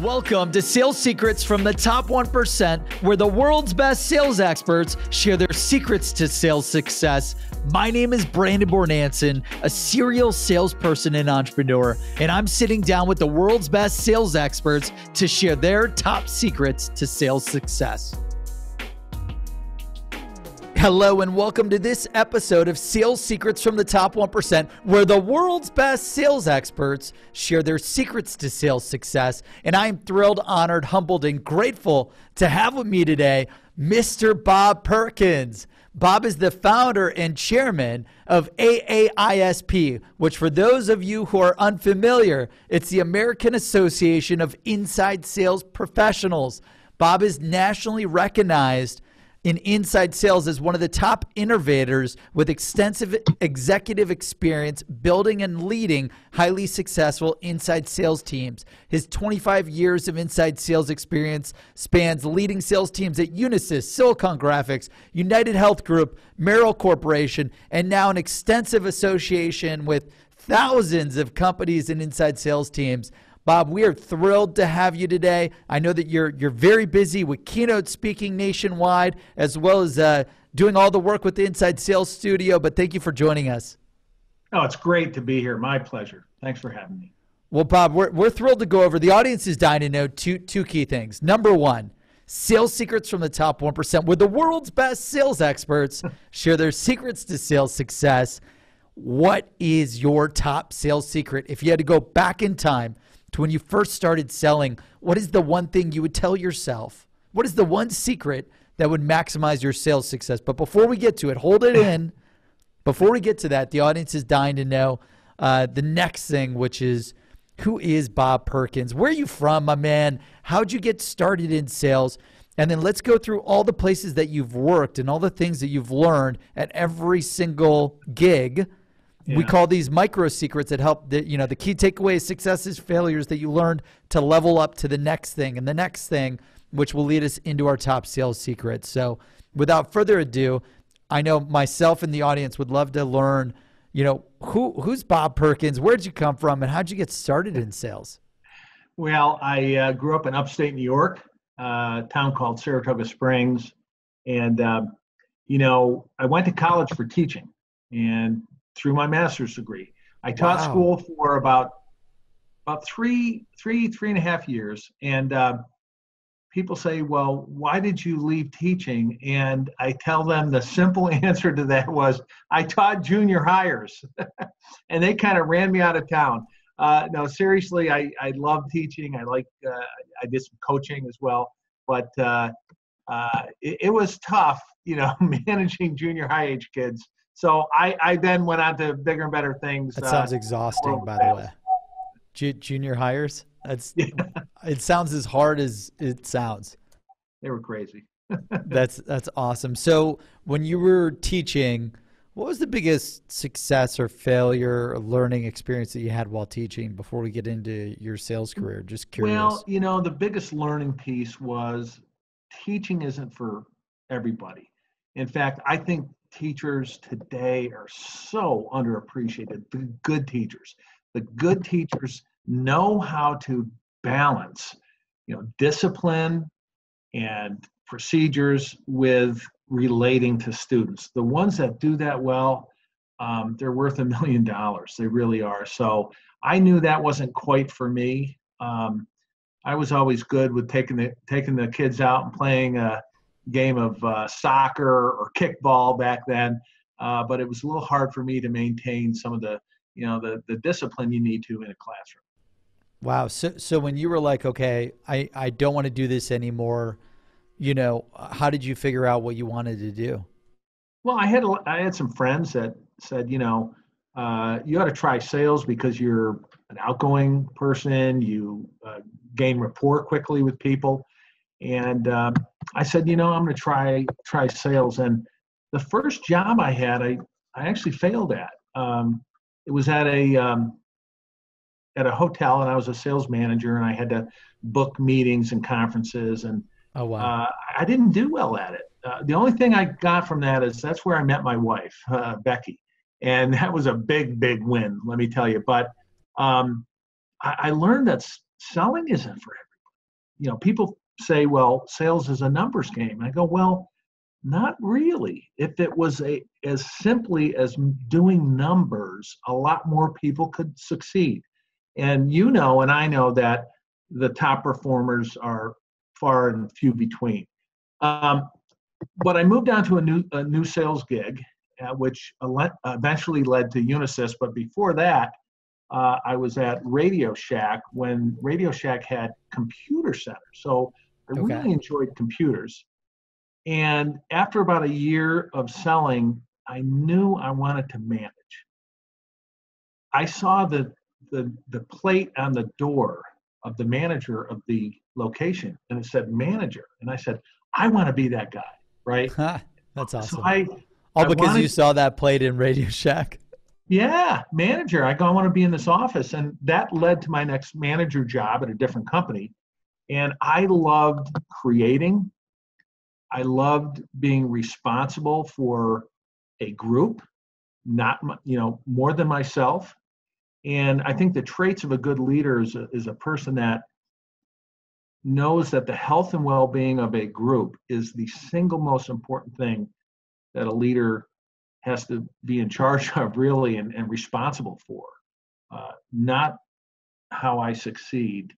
Welcome to Sales Secrets from the Top 1%, where the world's best sales experts share their secrets to sales success. My name is Brandon Bornancin, a serial salesperson and entrepreneur, and I'm sitting down with the world's best sales experts to share their top secrets to sales success. Hello and welcome to this episode of Sales Secrets from the Top 1%, where the world's best sales experts share their secrets to sales success. And I'm thrilled, honored, humbled, and grateful to have with me today Mr. Bob Perkins. Bob is the founder and chairman of AA-ISP, which for those of you who are unfamiliar, it's the American Association of Inside Sales Professionals. Bob is nationally recognized in inside sales as one of the top innovators with extensive executive experience building and leading highly successful inside sales teams. His 25 years of inside sales experience spans leading sales teams at Unisys, Silicon Graphics, UnitedHealth Group, Merrill Corporation, and now an extensive association with thousands of companies and inside sales teams. Bob, we are thrilled to have you today. I know that you're very busy with keynote speaking nationwide, as well as doing all the work with the Inside Sales Studio, but thank you for joining us. Oh, it's great to be here. My pleasure. Thanks for having me. Well, Bob, we're thrilled to go over. The audience is dying to know two key things. Number one, sales secrets from the top 1%, where the world's best sales experts share their secrets to sales success. What is your top sales secret? If you had to go back in time to when you first started selling, what is the one thing you would tell yourself? What is the one secret that would maximize your sales success? But before we get to it, hold it in. Before we get to that, the audience is dying to know the next thing, which is, who is Bob Perkins? Where are you from, my man? How'd you get started in sales? And then let's go through all the places that you've worked and all the things that you've learned at every single gig. Yeah. We call these micro secrets that help, the key takeaways, successes, failures that you learned to level up to the next thing and the next thing, which will lead us into our top sales secrets. So without further ado, I know myself and the audience would love to learn, who's Bob Perkins? Where did you come from and how'd you get started in sales? Well, I grew up in upstate New York, a town called Saratoga Springs. And, I went to college for teaching and through my master's degree. I taught school for about three and a half years. And people say, well, why did you leave teaching? And I tell them the simple answer to that was, I taught junior hires. And they kind of ran me out of town. No, seriously, I love teaching. I did some coaching as well. But it was tough, managing junior high age kids. So I then went on to bigger and better things. That sounds exhausting, by the way. Junior hires? It sounds as hard as it sounds. They were crazy. That's awesome. So when you were teaching, what was the biggest success or failure or learning experience that you had while teaching before we get into your sales career? Just curious. Well, the biggest learning piece was teaching isn't for everybody. In fact, I think teachers today are so underappreciated. The good teachers know how to balance, discipline and procedures with relating to students. The ones that do that well, they're worth $1 million. They really are. So I knew that wasn't quite for me. I was always good with taking the kids out and playing a game of soccer or kickball back then, but it was a little hard for me to maintain some of the discipline you need to in a classroom. Wow. So when you were like, okay, I don't want to do this anymore, how did you figure out what you wanted to do? Well, I had some friends that said, you ought to try sales because you're an outgoing person, you gain rapport quickly with people. And I said, I'm going to try sales. And the first job I had, I actually failed at. It was at a hotel, and I was a sales manager, and I had to book meetings and conferences. And oh, wow. I didn't do well at it. The only thing I got from that is that's where I met my wife, Becky. And that was a big, big win, let me tell you. But I learned that selling isn't for everybody. people say, well, sales is a numbers game. And I go, well, not really. If it was as simply as doing numbers, a lot more people could succeed. And and I know that the top performers are far and few between. But I moved on to a new sales gig, which eventually led to Unisys. But before that, I was at Radio Shack when Radio Shack had computer centers. So I really enjoyed computers. And after about a year of selling, I knew I wanted to manage. I saw the plate on the door of the manager of the location, and it said manager. And I said, I want to be that guy, right? That's awesome. So All because you saw that plate in Radio Shack? Yeah, manager. I go, I want to be in this office. And that led to my next manager job at a different company. And I loved creating. I loved being responsible for a group, not more than myself. And I think the traits of a good leader is a person that knows that the health and well-being of a group is the single most important thing that a leader has to be in charge of, really, and responsible for, not how I succeed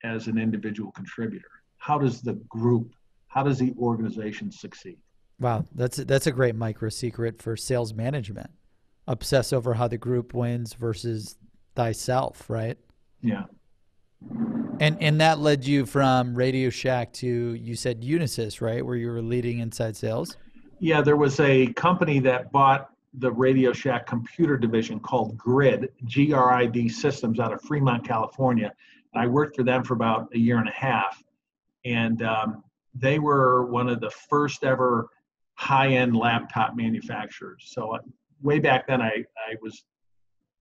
as an individual contributor. How does the organization succeed? Wow, that's a great micro secret for sales management. Obsess over how the group wins versus thyself, right? Yeah. And that led you from Radio Shack to, you said, Unisys, right, where you were leading inside sales? Yeah, there was a company that bought the Radio Shack computer division called Grid, G-R-I-D Systems, out of Fremont, California. I worked for them for about a year and a half. And they were one of the first ever high-end laptop manufacturers. So way back then, I was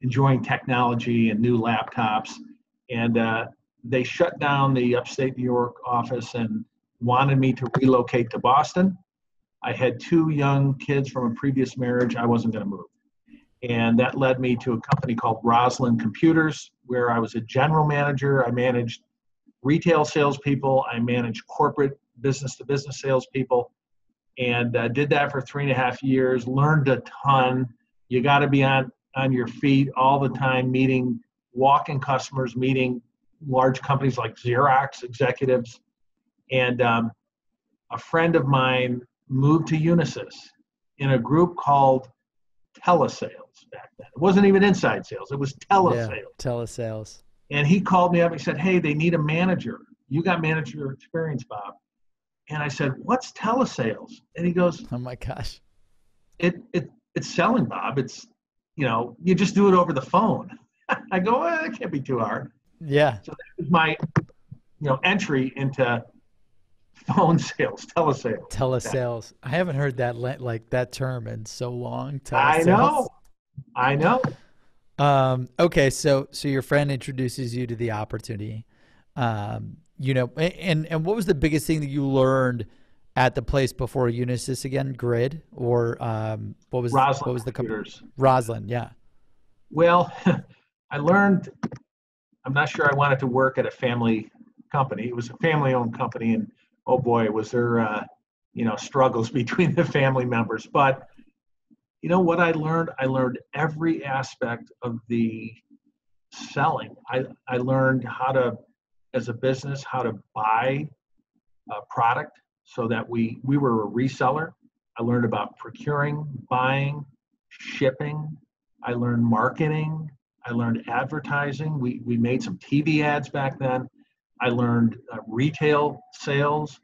enjoying technology and new laptops. And they shut down the upstate New York office and wanted me to relocate to Boston. I had 2 young kids from a previous marriage. I wasn't going to move. And that led me to a company called Roslyn Computers, where I was a general manager. I managed retail salespeople. I managed corporate business-to-business salespeople, and did that for 3.5 years. Learned a ton. You got to be on your feet all the time, walking customers, meeting large companies like Xerox executives. And a friend of mine moved to Unisys in a group called telesales back then. It wasn't even inside sales. It was telesales. Yeah, telesales. And he called me up and he said, hey, they need a manager. You got manager experience, Bob. And I said, what's telesales? And he goes, oh my gosh. It's selling, Bob. It's, you just do it over the phone. I go, well, that can't be too hard. Yeah. So that was my, entry into phone sales, telesales. Telesales. I haven't heard that term in so long. Telesales. I know. Okay, so your friend introduces you to the opportunity, and what was the biggest thing that you learned at the place before Unisys again? Grid, or what was the company? Roslyn, yeah. Well, I learned. I'm not sure I wanted to work at a family company. It was a family-owned company, and oh boy, was there struggles between the family members. But you know what I learned? I learned every aspect of the selling. I learned how to, as a business, how to buy a product so that we were a reseller. I learned about procuring, buying, shipping. I learned marketing. I learned advertising. We made some TV ads back then. I learned retail sales.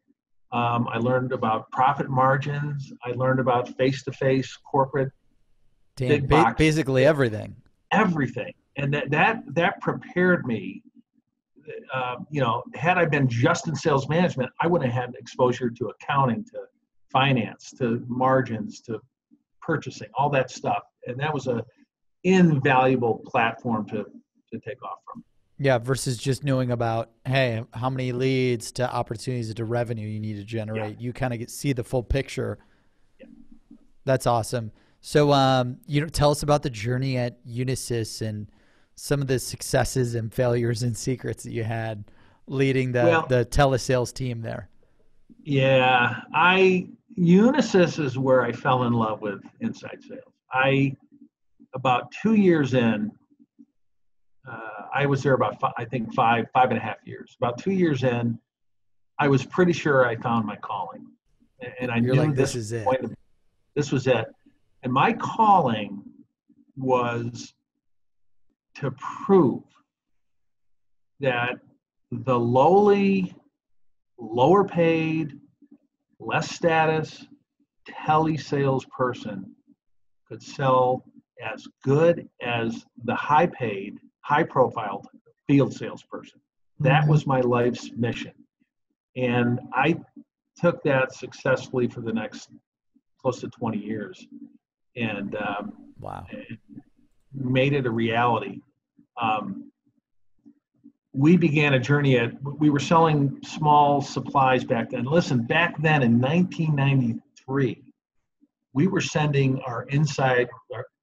I learned about profit margins. I learned about face-to-face corporate. Big box. Basically everything. Everything, and that prepared me. Had I been just in sales management, I wouldn't have had exposure to accounting, to finance, to margins, to purchasing, all that stuff, and that was a invaluable platform to take off from. Yeah, versus just knowing about, hey, how many leads to opportunities to revenue you need to generate. Yeah. You kind of see the full picture. Yeah. That's awesome. So, tell us about the journey at Unisys and some of the successes and failures and secrets that you had leading Well, the telesales team there? yeah, Unisys is where I fell in love with inside sales. About 2 years in, I was there about I think five and a half years. About 2 years in, I was pretty sure I found my calling, and I You're knew like, this is it. this was it. And my calling was to prove that the lowly, lower paid, less status telesalesperson could sell as good as the high paid, high profile field salesperson. That was my life's mission. And I took that successfully for the next close to 20 years and Wow. made it a reality. We began a journey we were selling small supplies back then. Listen, back then in 1993, we were sending our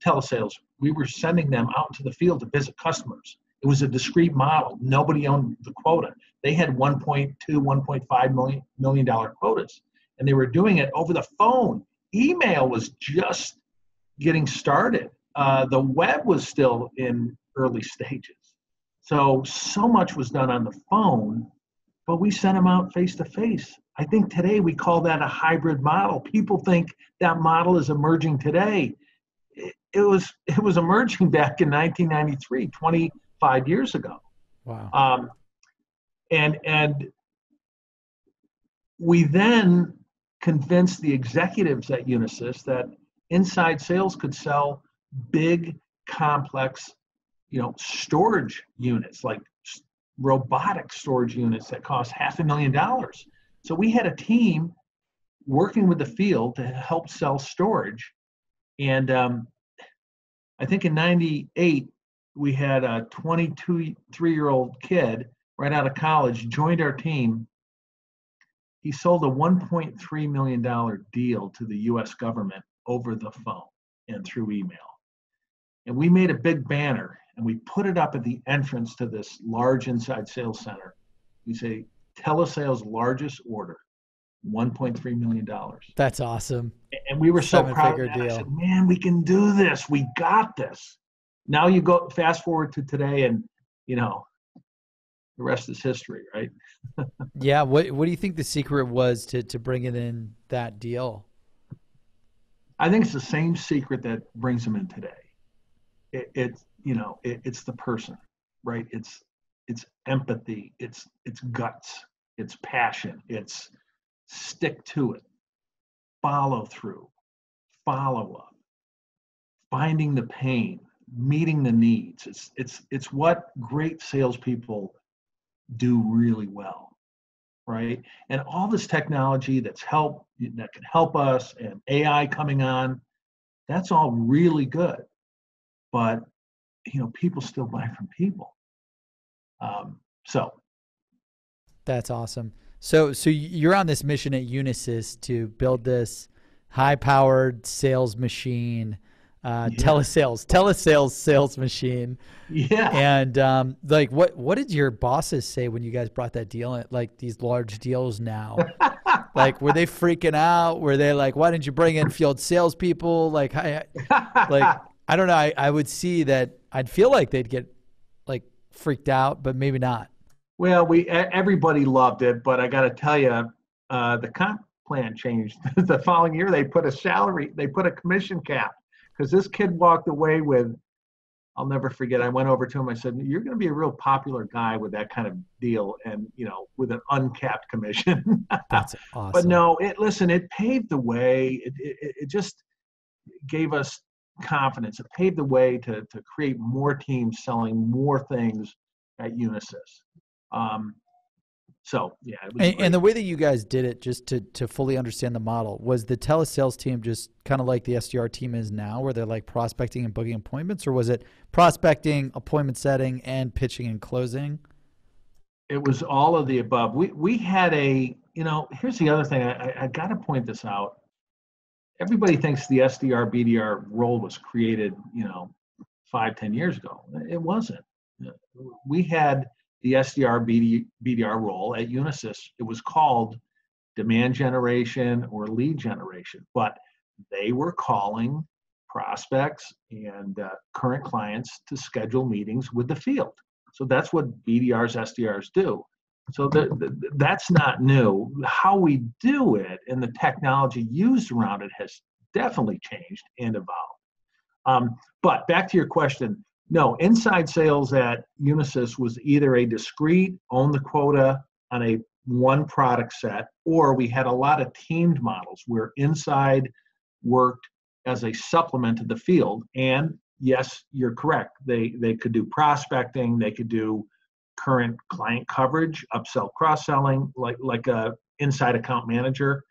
telesales, we were sending them out into the field to visit customers. It was a discrete model. Nobody owned the quota. They had $1.2, $1.5 million quotas, and they were doing it over the phone. Email was just getting started. The web was still in early stages. So much was done on the phone, but we sent them out face to face. I think today we call that a hybrid model. People think that model is emerging today. It was emerging back in 1993, 25 years ago. Wow. And we then convinced the executives at Unisys that inside sales could sell big, complex, storage units, like robotic storage units that cost $500,000. So we had a team working with the field to help sell storage. And I think in 98, we had a 23-year-old kid right out of college, joined our team. He sold a $1.3 million deal to the US government over the phone and through email. And we made a big banner and we put it up at the entrance to this large inside sales center. We say, telesales largest order, $1.3 million. That's awesome. And we were so proud of that. Deal. I said, man, we can do this. We got this. Now you go fast forward to today and, the rest is history, right? Yeah. What do you think the secret was to bringing in that deal? I think it's the same secret that brings them in today. It's the person, right? It's empathy. It's guts. It's passion. It's stick to it, follow through, follow up, finding the pain, meeting the needs. It's what great salespeople do really well, right? And all this technology that can help us, and AI coming on, that's all really good. But people still buy from people. So that's awesome. So you're on this mission at Unisys to build this high-powered sales machine, telesales sales machine. Yeah. And what did your bosses say when you guys brought that deal in, like these large deals now? Like, were they freaking out? Were they like, why didn't you bring in field salespeople? Like, I don't know. I would see that. I'd feel like they'd get like freaked out, but maybe not. Well, everybody loved it, but I got to tell you, the comp plan changed. The following year, they put a commission cap, because this kid walked away with, I'll never forget, I went over to him, I said, you're going to be a real popular guy with that kind of deal, and with an uncapped commission. That's awesome. But no, it paved the way. It just gave us confidence. It paved the way to create more teams selling more things at Unisys. So yeah, it was and the way that you guys did it, just to fully understand the model, was the telesales team just kind of like the SDR team is now, where they're like prospecting and booking appointments, or was it prospecting, appointment setting, and pitching and closing? It was all of the above. We had here's the other thing. I got to point this out. Everybody thinks the SDR BDR role was created 5-10 years ago. It wasn't. We had the SDR BDR role at Unisys, it was called demand generation or lead generation, but they were calling prospects and current clients to schedule meetings with the field. So that's what BDRs, SDRs do. So that's not new. How we do it and the technology used around it has definitely changed and evolved. But back to your question, no, inside sales at Unisys was either a discrete, own the quota on a one product set, or we had a lot of teamed models where inside worked as a supplement to the field. And yes, you're correct. They could do prospecting, they could do current client coverage, upsell, cross-selling, like a inside account manager.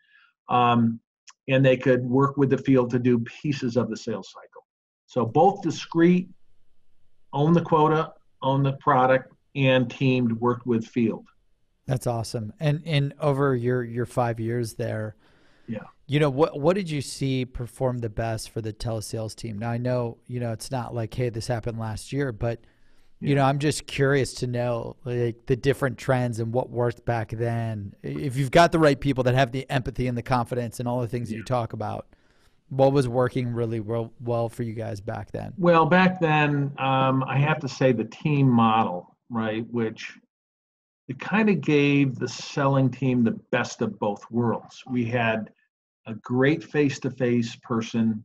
And they could work with the field to do pieces of the sales cycle. So both discrete, own the quota, own the product, and teamed worked with field. That's awesome. And over your 5 years there, yeah, you know, what did you see perform the best for the telesales team? Now I know, you know, it's not like, hey, this happened last year, but you know, I'm just curious to know like the different trends and what worked back then. If you've got the right people that have the empathy and the confidence and all the things that you talk about, what was working really well for you guys back then? Well, back then, I have to say the team model, right, which it kind of gave the selling team the best of both worlds. We had a great face-to-face person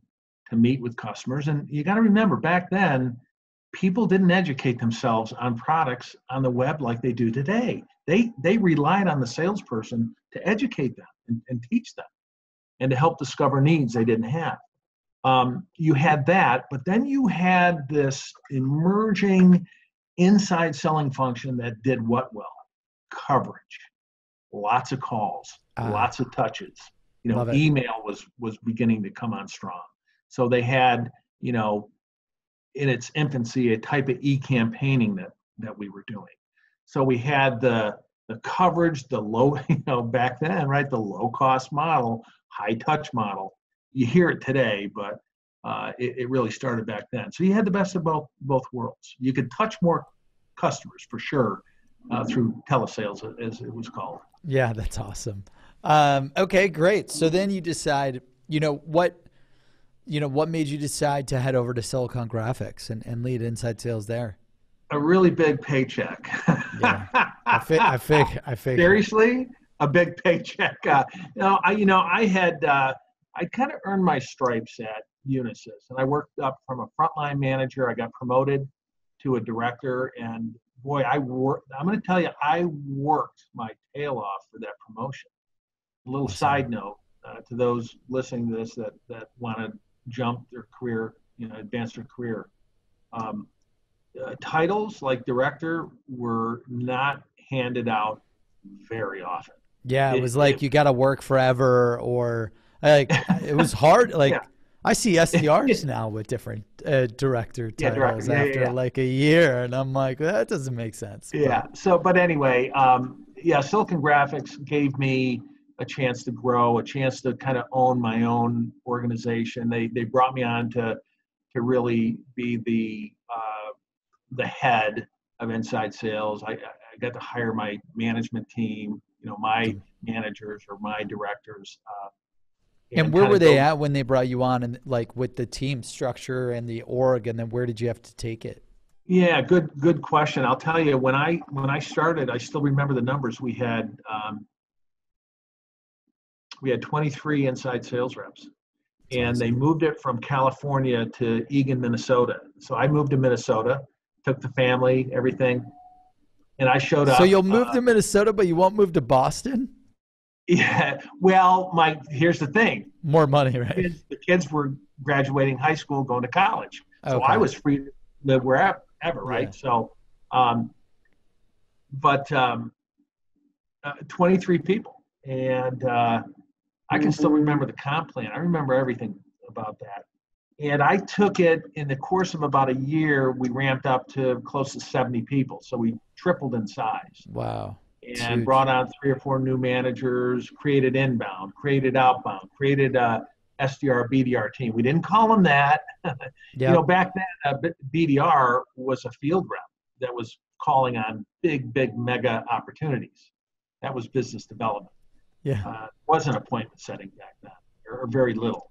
to meet with customers. And you got to remember, back then, people didn't educate themselves on products on the web like they do today. They relied on the salesperson to educate them and teach them and to help discover needs they didn't have. You had that, but then you had this emerging inside selling function that did what well? Coverage, lots of calls, lots of touches. You know, email was beginning to come on strong. So they had, you know, in its infancy, a type of e-campaigning that we were doing. So we had the coverage, the low, you know, back then, right, the low cost model, high touch model. You hear it today, but it really started back then. So you had the best of both worlds. You could touch more customers for sure through telesales, as it was called. Yeah, that's awesome. Okay, great. So then you decide, what made you decide to head over to Silicon Graphics and lead inside sales there? A really big paycheck. Yeah, I figured. Seriously, a big paycheck. I kind of earned my stripes at Unisys, and I worked up from a frontline manager. I got promoted to a director, and boy, I'm going to tell you, I worked my tail off for that promotion. A little side note to those listening to this that want to jump their career, advance their career. Titles like director were not handed out very often. Yeah, it was like you got to work forever, or like it was hard. Like yeah. I see SDRs now with different director titles after like a year, and I'm like, that doesn't make sense. Yeah. But anyway, Silicon Graphics gave me a chance to grow, a chance to kind of own my own organization. They brought me on to really be the head of inside sales. I got to hire my management team, my managers or my directors. And where were they at when they brought you on, and like with the team structure and the org, and then where did you have to take it? Yeah, good question. I'll tell you, when I started, I still remember the numbers. We had 23 inside sales reps. That's and awesome. They moved it from California to Eagan, Minnesota. So I moved to Minnesota, took the family, everything, and I showed up. So you'll move to Minnesota, but you won't move to Boston? Yeah. Well, here's the thing. More money, right? The kids were graduating high school, going to college. So I was free to live wherever, right? Yeah. So, 23 people. And I can still remember the comp plan. I remember everything about that. And I took it in the course of about a year, we ramped up to close to 70 people. So we tripled in size. Wow. And brought on 3 or 4 new managers, created inbound, created outbound, created a SDR, BDR team. We didn't call them that. Yep. Back then, BDR was a field rep that was calling on big mega opportunities. That was business development. Yeah. Wasn't appointment setting back then, or very little.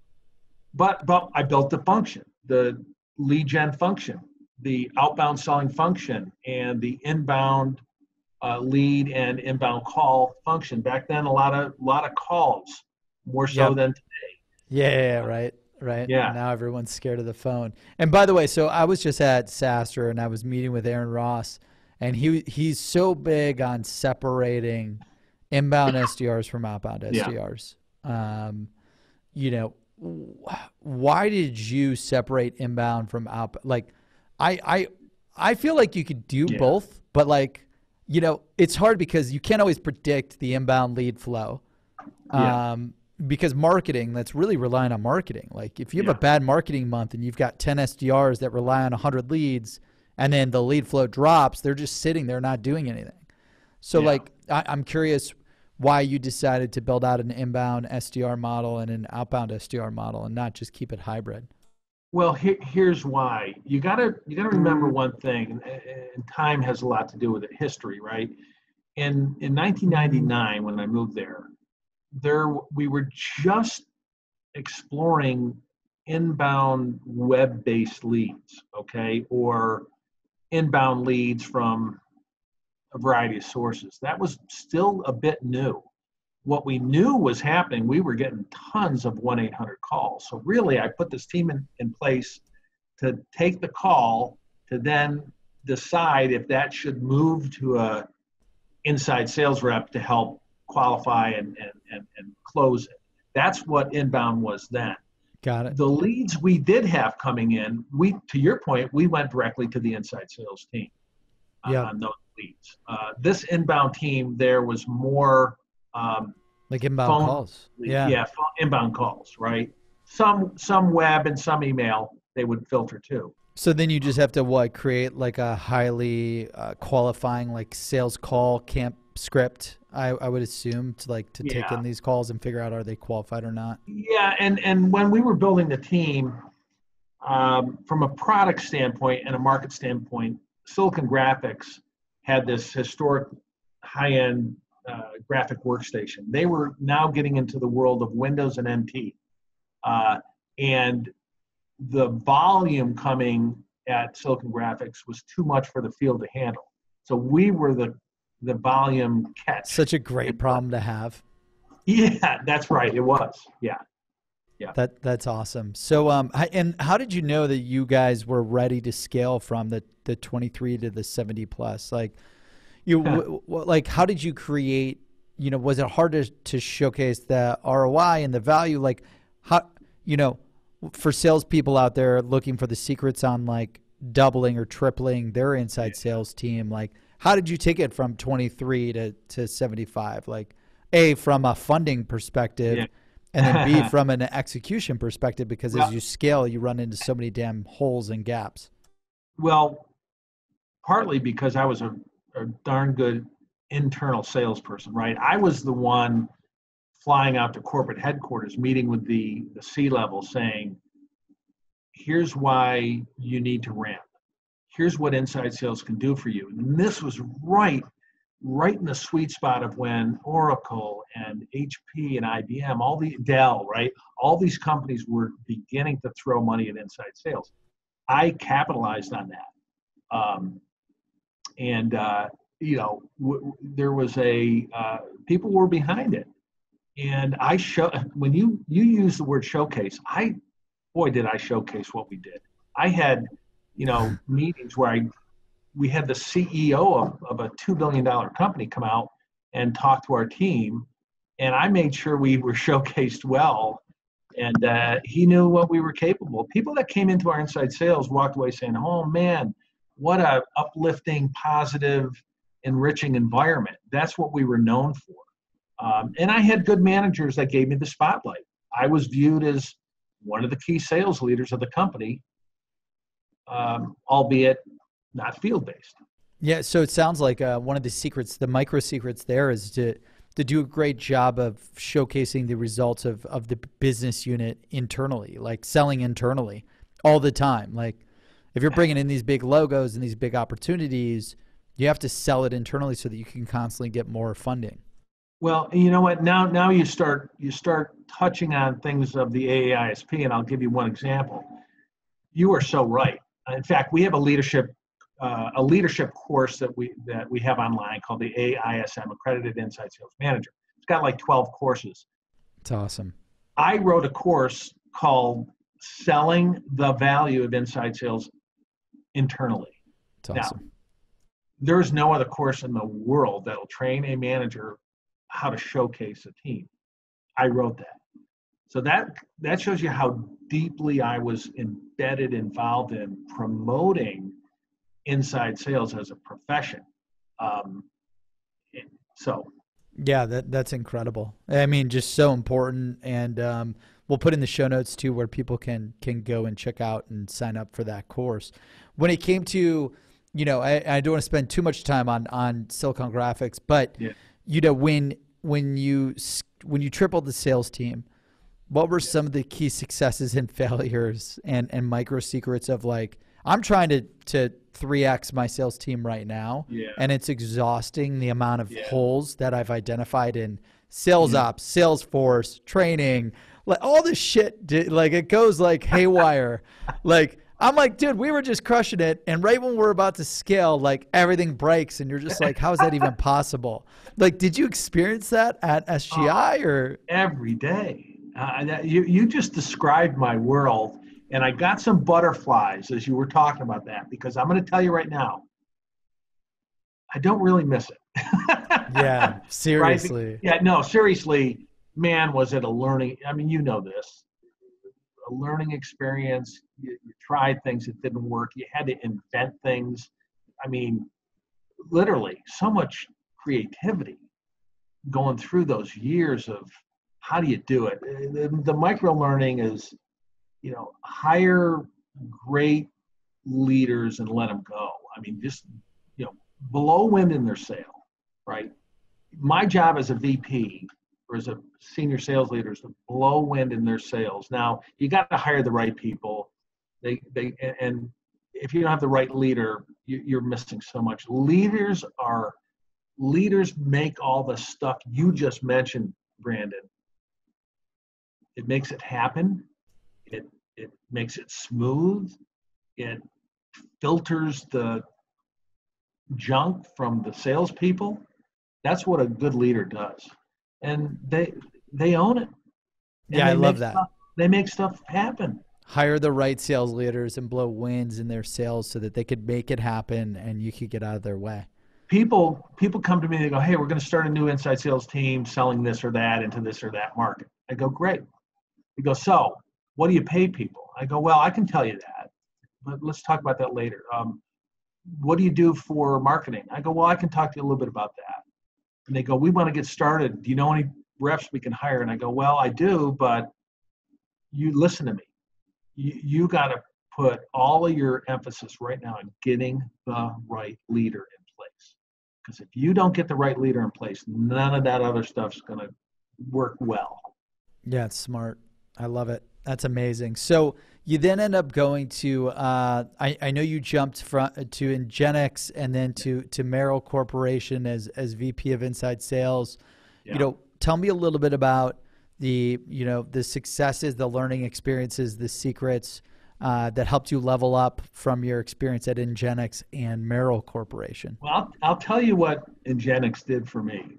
But I built the function, the lead gen function, the outbound selling function, and the inbound lead and inbound call function. Back then, a lot of calls, more so than today. Yeah, right. Yeah. Now everyone's scared of the phone. And by the way, so I was just at SaaStr and I was meeting with Aaron Ross, and he's so big on separating inbound SDRs from outbound SDRs. Why did you separate inbound from outbound? Like, I feel like you could do both, but like, it's hard because you can't always predict the inbound lead flow. Because marketing, that's really relying on marketing. Like if you have a bad marketing month and you've got 10 SDRs that rely on 100 leads and then the lead flow drops, they're just sitting there not doing anything. So like, I'm curious why you decided to build out an inbound SDR model and an outbound SDR model and not just keep it hybrid. Well, here's why. You gotta remember one thing, and time has a lot to do with it, history, right? In 1999, when I moved there, we were just exploring inbound web-based leads, okay, or inbound leads from a variety of sources. That was still a bit new. What we knew was happening, we were getting tons of 1-800 calls. So really, I put this team in place to take the call, to then decide if that should move to a inside sales rep to help qualify and close it. That's what inbound was then. Got it. The leads we did have coming in, to your point, we went directly to the inside sales team on those leads. This inbound team there was more like inbound calls. Inbound calls, right? Some web and some email they would filter too. So then you just have to create like a highly qualifying like sales call camp script, I would assume, to take in these calls and figure out are they qualified or not. Yeah, and when we were building the team, from a product standpoint and a market standpoint, Silicon Graphics had this historic high-end graphic workstation. They were now getting into the world of Windows and NT. And the volume coming at Silicon Graphics was too much for the field to handle. So we were the volume catch. Such a great problem to have. Yeah, that's right. It was. Yeah. That's awesome. So, and how did you know that you guys were ready to scale from the 23 to the 70 plus? Like, how did you create? Was it hard to showcase the ROI and the value? Like, how for salespeople out there looking for the secrets on like doubling or tripling their inside sales team, like, how did you take it from 23 to 75? Like, A, from a funding perspective, and then B, from an execution perspective, because as you scale, you run into so many damn holes and gaps. Well, partly because I was a darn good internal salesperson, right? I was the one flying out to corporate headquarters, meeting with the C-level, saying, here's why you need to ramp. Here's what inside sales can do for you. And this was right in the sweet spot of when Oracle and HP and IBM, Dell, right? All these companies were beginning to throw money at inside sales. I capitalized on that. There was people were behind it. And when you use the word showcase, did I showcase what we did. I had, meetings where we had the CEO of a $2 billion company come out and talk to our team. And I made sure we were showcased well. And he knew what we were capable of. People that came into our inside sales walked away saying, oh man, what a uplifting, positive, enriching environment. That's what we were known for. And I had good managers that gave me the spotlight. I was viewed as one of the key sales leaders of the company, albeit not field-based. Yeah, so it sounds like one of the secrets, the micro secrets there, is to do a great job of showcasing the results of the business unit internally, like selling internally all the time. Like if you're bringing in these big logos and these big opportunities, You have to sell it internally so that you can constantly get more funding. Well, you know what? Now you start touching on things of the AA-ISP, and I'll give you one example. You are so right. In fact, we have a leadership course that we have online called the AISM, Accredited Inside Sales Manager. It's got like 12 courses. It's awesome. I wrote a course called Selling the Value of Inside Sales Internally. It's awesome. Now, there's no other course in the world that will train a manager how to showcase a team. I wrote that. So that shows you how deeply I was involved in promoting inside sales as a profession. Yeah, that's incredible. I mean, just so important. And we'll put in the show notes too, where people can go and check out and sign up for that course. When it came to, I don't want to spend too much time on Silicon Graphics, but yeah. When you tripled the sales team, what were some of the key successes and failures and micro secrets of like, I'm trying to 3X my sales team right now, and it's exhausting the amount of holes that I've identified in sales ops, Salesforce, training, like all this shit, like it goes like haywire. Like I'm like, dude, we were just crushing it, and right when we're about to scale, like everything breaks, and you're just like, how is that even possible? Like, did you experience that at SGI or every day? You just described my world, and I got some butterflies as you were talking about that, because I'm going to tell you right now, I don't really miss it. Yeah, seriously. Right? Yeah, no, seriously, man, was it a learning? I mean, you know this, a learning experience. You tried things that didn't work. You had to invent things. I mean, literally, so much creativity going through those years of how do you do it. The micro learning is, hire great leaders and let them go. I mean, just, blow wind in their sail, right? My job as a VP or as a senior sales leader is to blow wind in their sails. Now, you got to hire the right people. And if you don't have the right leader, you're missing so much. Leaders make all the stuff you just mentioned, Brandon. It makes it happen. It makes it smooth. It filters the junk from the salespeople. That's what a good leader does, and they own it. And I love that. They make stuff happen. Hire the right sales leaders and blow winds in their sales so that they could make it happen, and you could get out of their way. People come to me and they go, "Hey, we're going to start a new inside sales team selling this or that into this or that market." I go, "Great." He goes, "So, what do you pay people?" I go, "Well, I can tell you that, but let's talk about that later. What do you do for marketing?" I go, "Well, I can talk to you a little bit about that." And they go, "We want to get started. Do you know any reps we can hire?" And I go, "Well, I do, but you listen to me. You got to put all of your emphasis right now on getting the right leader in place. Because if you don't get the right leader in place, none of that other stuff's going to work well." Yeah, it's smart. I love it. That's amazing. So you then end up going to, I know you jumped to Ingenix and then to Merrill Corporation as VP of Inside Sales. Yeah. Tell me a little bit about the successes, the learning experiences, the secrets that helped you level up from your experience at Ingenix and Merrill Corporation. Well, I'll tell you what Ingenix did for me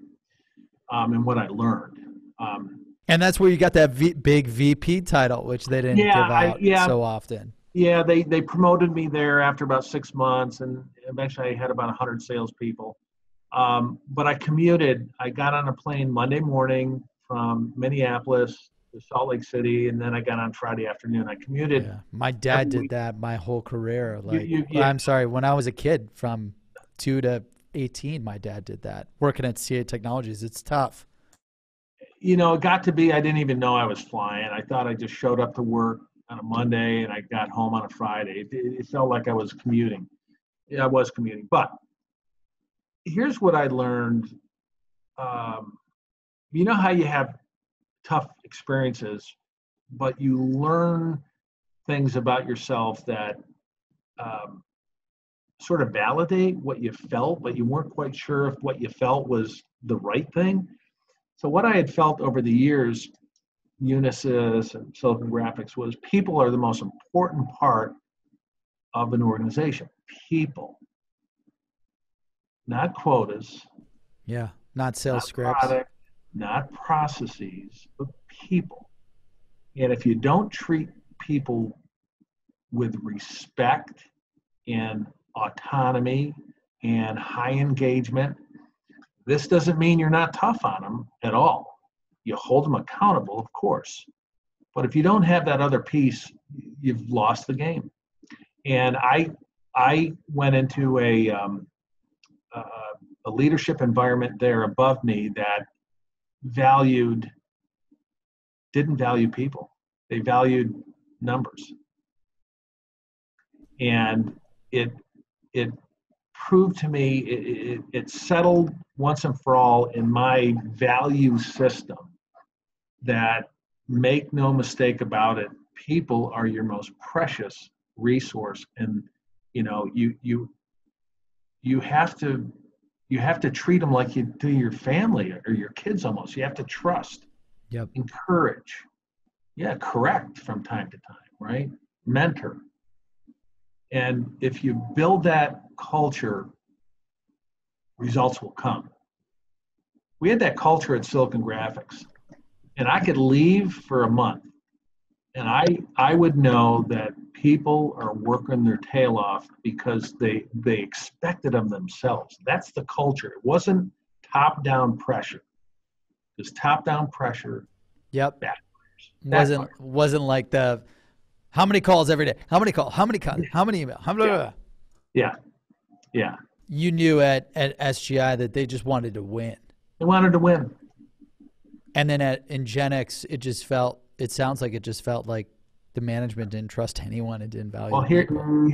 and what I learned. And that's where you got that big VP title, which they didn't give out so often. Yeah, they promoted me there after about 6 months, and eventually I had about 100 salespeople. But I commuted. I got on a plane Monday morning from Minneapolis to Salt Lake City, and then I got on Friday afternoon. I commuted. Yeah. My dad did that my whole career. I'm sorry, when I was a kid, from 2 to 18, my dad did that. Working at CA Technologies, it's tough. It got to be I didn't even know I was flying. I thought I just showed up to work on a Monday and I got home on a Friday. It felt like I was commuting. Yeah, I was commuting. But here's what I learned. You know how you have tough experiences, but you learn things about yourself that sort of validate what you felt, but you weren't quite sure if what you felt was the right thing. So what I had felt over the years, Unisys and Silicon Graphics, was people are the most important part of an organization. People, not quotas, Yeah. Not sales not scripts. product, not processes, but people. And if you don't treat people with respect and autonomy and high engagement, this doesn't mean you're not tough on them at all. You hold them accountable, of course. But if you don't have that other piece, you've lost the game. And I went into a leadership environment there above me that didn't value people. They valued numbers. And it proved to me, it settled once and for all in my value system that, make no mistake about it, people are your most precious resource. And you have to treat them like you do your family or your kids almost. You have to trust, Yep. encourage, correct from time to time, right? Mentor. And if you build that culture, results will come. We had that culture at Silicon Graphics, and I could leave for a month, and I would know that people are working their tail off because they expected of themselves. That's the culture. It wasn't top-down pressure. Because top-down pressure, Yep. backfires. Wasn't like the how many calls every day? How many calls? How many emails? How blah, blah, blah. Yeah. You knew at SGI that they just wanted to win. They wanted to win. And then in Genix, it sounds like it just felt like the management didn't trust anyone and didn't value people.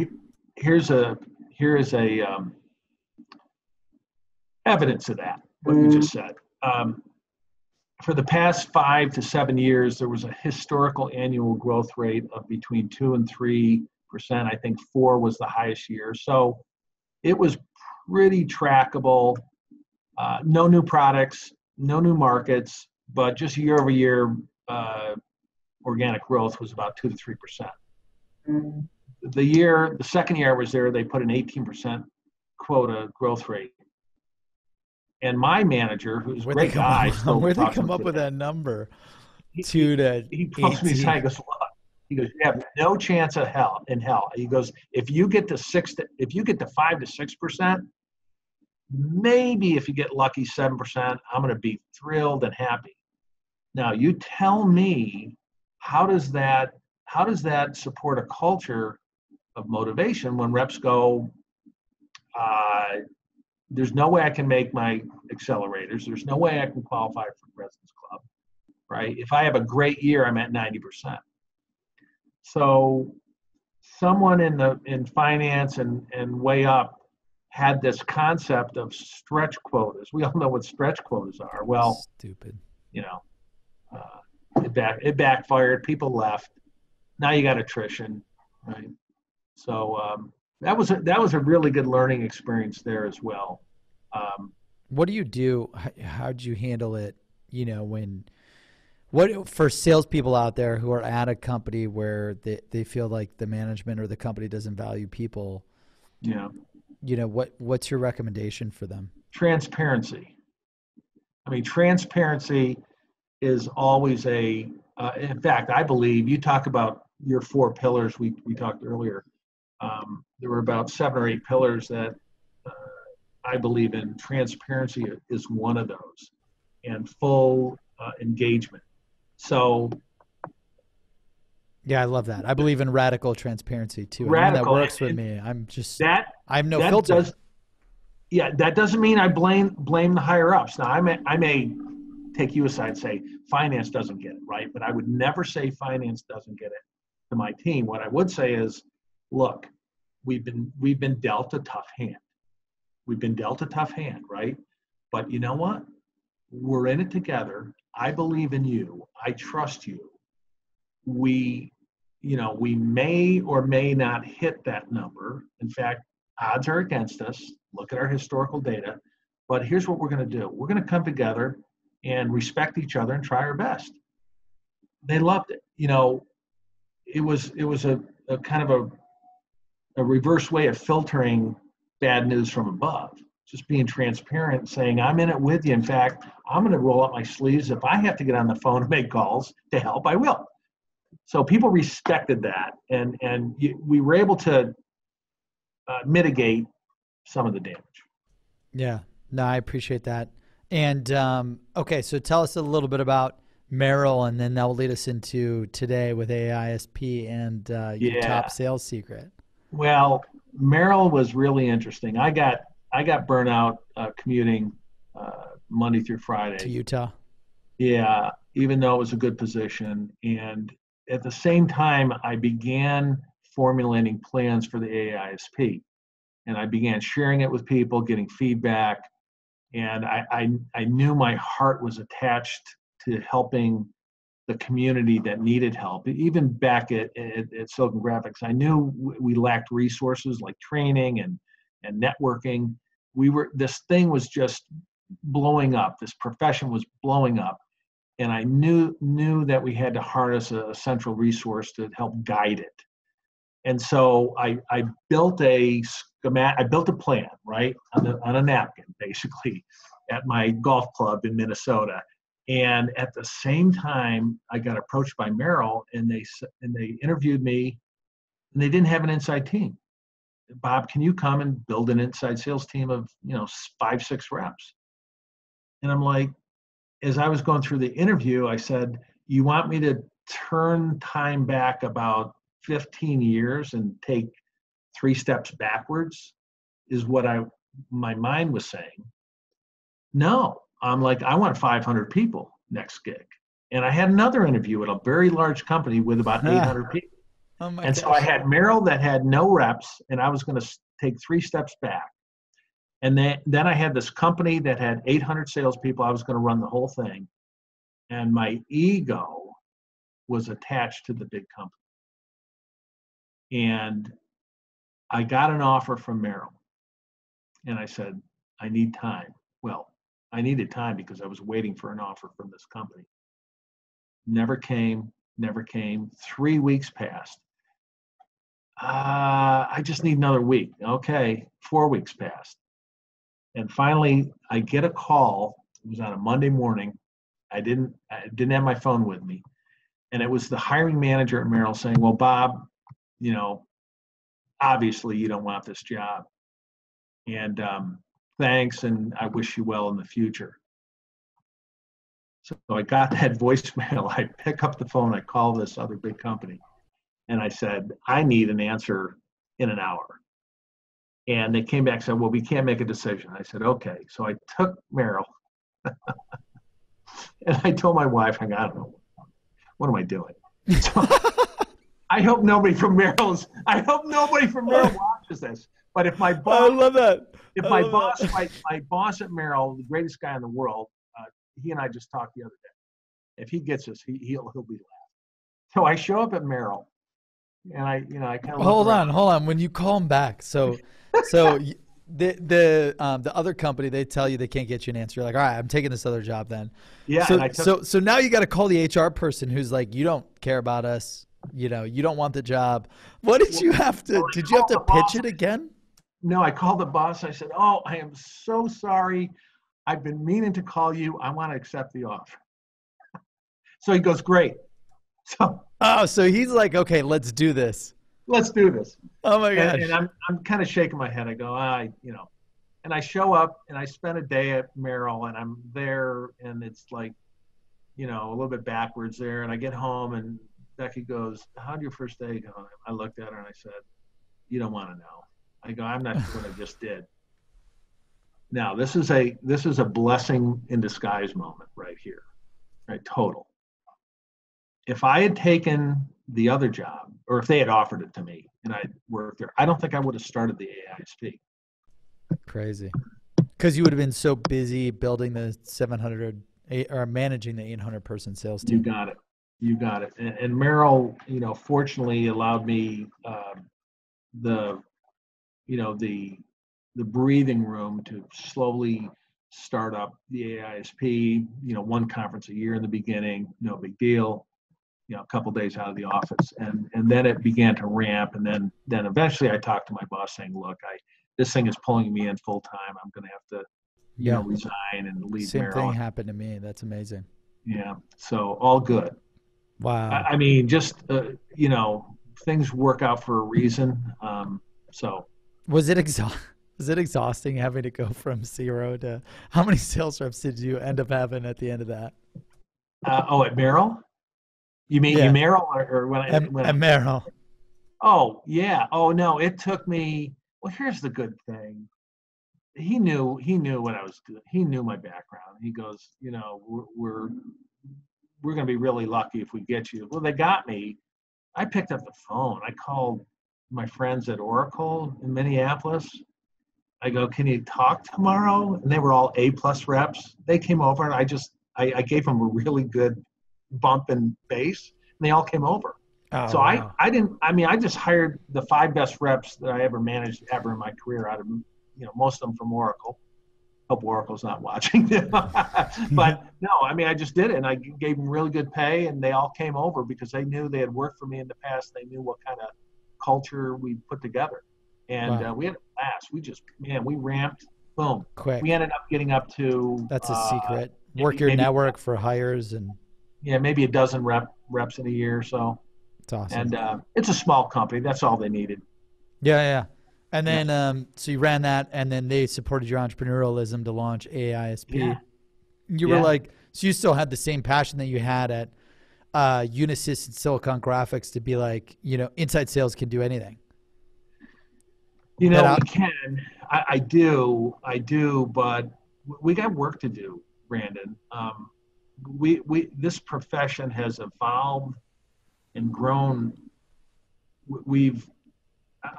Here is a evidence of that, what you just said. For the past 5 to 7 years, there was a historical annual growth rate of between 2 and 3%. I think 4 was the highest year. So it was pretty trackable. No new products, no new markets, but just year over year, organic growth was about 2 to 3%. The second year I was there, they put an 18% quota growth rate. And my manager, who's a great guy, where'd they come up with that number? He calls me aside. He goes, "Look," he goes, "You have no chance in hell." He goes, if you get to 5 to 6%, maybe if you get lucky 7%, I'm going to be thrilled and happy. Now you tell me, how does that support a culture of motivation when reps go, there's no way I can make my accelerators. There's no way I can qualify for President's Club, right? If I have a great year, I'm at 90%. So someone in finance and way up had this concept of stretch quotas. We all know what stretch quotas are. Well, stupid. It backfired. People left. Now you got attrition, right? So that was a really good learning experience there as well. What do you do? How did you handle it? What for salespeople out there who are at a company where they feel like the management or the company doesn't value people? Yeah. What's your recommendation for them? Transparency. I mean, transparency is always in fact, I believe you talk about your 4 pillars we talked earlier. There were about 7 or 8 pillars that I believe in. Transparency is one of those, and full engagement. So, yeah, I love that. I believe in radical transparency too. That works with me. I have no filter. That doesn't mean I blame the higher ups. Now, I may take you aside and say finance doesn't get it, right? But I would never say finance doesn't get it to my team. What I would say is, look, we've been dealt a tough hand. We've been dealt a tough hand, right? But you know what? We're in it together. I believe in you. I trust you. We may or may not hit that number. In fact, odds are against us. Look at our historical data. But here's what we're going to do. We're going to come together and respect each other and try our best. They loved it. It was a kind of a reverse way of filtering bad news from above. Just being transparent, saying, I'm in it with you. In fact, I'm going to roll up my sleeves. If I have to get on the phone and make calls to help, I will. So people respected that. And we were able to mitigate some of the damage. Yeah, no, I appreciate that. And okay, so tell us a little bit about Merrill, and then that will lead us into today with AA-ISP and your top sales secret. Well, Merrill was really interesting. I got burnout commuting Monday through Friday to Utah. Yeah, even though it was a good position. And at the same time, I began formulating plans for the AA-ISP. And I began sharing it with people, getting feedback. And I knew my heart was attached to helping the community that needed help. Even back at Silicon Graphics, I knew we lacked resources like training and networking. This thing was just blowing up. This profession was blowing up. And I knew that we had to harness a central resource to help guide it. And so I built a schematic. I built a plan, right, on a napkin, basically, at my golf club in Minnesota. And at the same time, I got approached by Merrill, and they interviewed me, and they didn't have an inside team. Bob, can you come and build an inside sales team of 5-6 reps? And I'm like, as I was going through the interview, I said, you want me to turn time back about 15 years and take 3 steps backwards, is what my mind was saying. No, I'm like, I want 500 people next gig. And I had another interview at a very large company with about 800 people. Oh my and gosh. So I had Merrill that had no reps, and I was going to take 3 steps back. And then I had this company that had 800 salespeople. I was going to run the whole thing. And my ego was attached to the big company. And I got an offer from Merrill. And I said, I need time. Well, I needed time because I was waiting for an offer from this company. Never came. 3 weeks passed. I just need another week. Okay, 4 weeks passed. And finally, I get a call. It was on a Monday morning. I didn't have my phone with me. And it was the hiring manager at Merrill saying, well, Bob, obviously you don't want this job. And thanks, and I wish you well in the future. So I got that voicemail. I pick up the phone. I call this other big company. And I said, I need an answer in an hour. And they came back and said, well, we can't make a decision. I said, okay. So I took Merrill. And I told my wife, I don't know, what am I doing? So I hope nobody from Merrill watches this. But if my boss, I love that. If my boss at Merrill, the greatest guy in the world, he and I just talked the other day. If he gets this, he'll be laughing. So I show up at Merrill, and I kind of hold on. When you call him back, so the other company, they tell you they can't get you an answer. You're like, all right, I'm taking this other job then. Yeah. So now you got to call the HR person who's like, you don't care about us. You don't want the job. What did you have to? Did you have to pitch it again? No, I called the boss. I said, oh, I am so sorry. I've been meaning to call you. I want to accept the offer. So he goes, great. So he's like, okay, let's do this. Let's do this. Oh my gosh. And I'm kind of shaking my head. I go, and I show up and I spend a day at Merrill, and I'm there, and it's like, a little bit backwards there. And I get home, and Becky goes, how'd your first day go? I looked at her and I said, you don't want to know. I go, I'm not sure what I just did. Now, this is a blessing in disguise moment right here, right? Total. If I had taken the other job, or if they had offered it to me and I'd worked there, I don't think I would have started the AA-ISP. Crazy. Because you would have been so busy building the 700 or managing the 800 person sales team. You got it. And Merrill, fortunately allowed me the the breathing room to slowly start up the AISP, one conference a year in the beginning, no big deal, a couple days out of the office. And then it began to ramp. And then eventually I talked to my boss saying, look, this thing is pulling me in full time. I'm going to have to, resign and leave Same Merrill. thing happened to me. That's amazing. Yeah. So all good. Wow. I mean, just, things work out for a reason. So was it exhausting having to go from 0 to how many sales reps did you end up having at the end of that? At Merrill? You mean you Merrill or when at Merrill? Oh yeah. Oh no, it took me. Well, here's the good thing. He knew what I was doing. He knew my background. He goes, we're going to be really lucky if we get you. Well, they got me. I picked up the phone. I called my friends at Oracle in Minneapolis. I go, can you talk tomorrow? And they were all A+ reps. They came over and I gave them a really good bump in base, and they all came over. Oh, so wow. I just hired the 5 best reps that I ever managed ever in my career out of, most of them from Oracle. Hope Oracle's not watching. But no, I just did it, and I gave them really good pay, and they all came over because they knew they had worked for me in the past. They knew what kind of culture we put together, and Wow. we had a blast. We ramped, boom. Quick. We ended up getting up to. That's a secret. Work your network for hires and. Yeah, maybe a dozen reps in a year or so. It's awesome. And it's a small company. That's all they needed. Yeah. And then, so you ran that, and then they supported your entrepreneurialism to launch AA-ISP. Yeah. You were like, so you still had the same passion that you had at Unisys and Silicon Graphics to be like, inside sales can do anything. We can. I do, but we got work to do, Brandon. This profession has evolved and grown.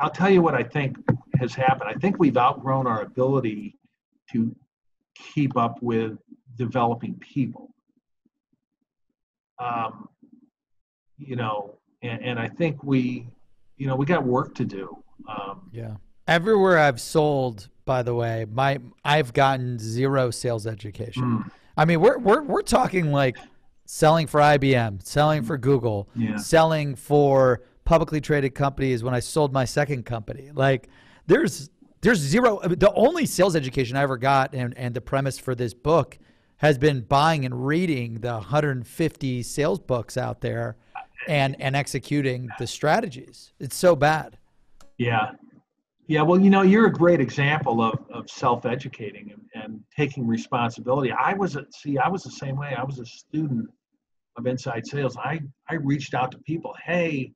I'll tell you what I think has happened. I think we've outgrown our ability to keep up with developing people. And I think we got work to do. Everywhere I've sold, by the way, I've gotten 0 sales education. I mean, we're talking like selling for IBM, selling for Google, selling for publicly traded companies when I sold my second company. Like there's 0. The only sales education I ever got, and the premise for this book has been buying and reading the 150 sales books out there and executing the strategies. It's so bad. Yeah. Well, you're a great example of self-educating and taking responsibility. I was the same way. I was a student of inside sales. I reached out to people. Hey,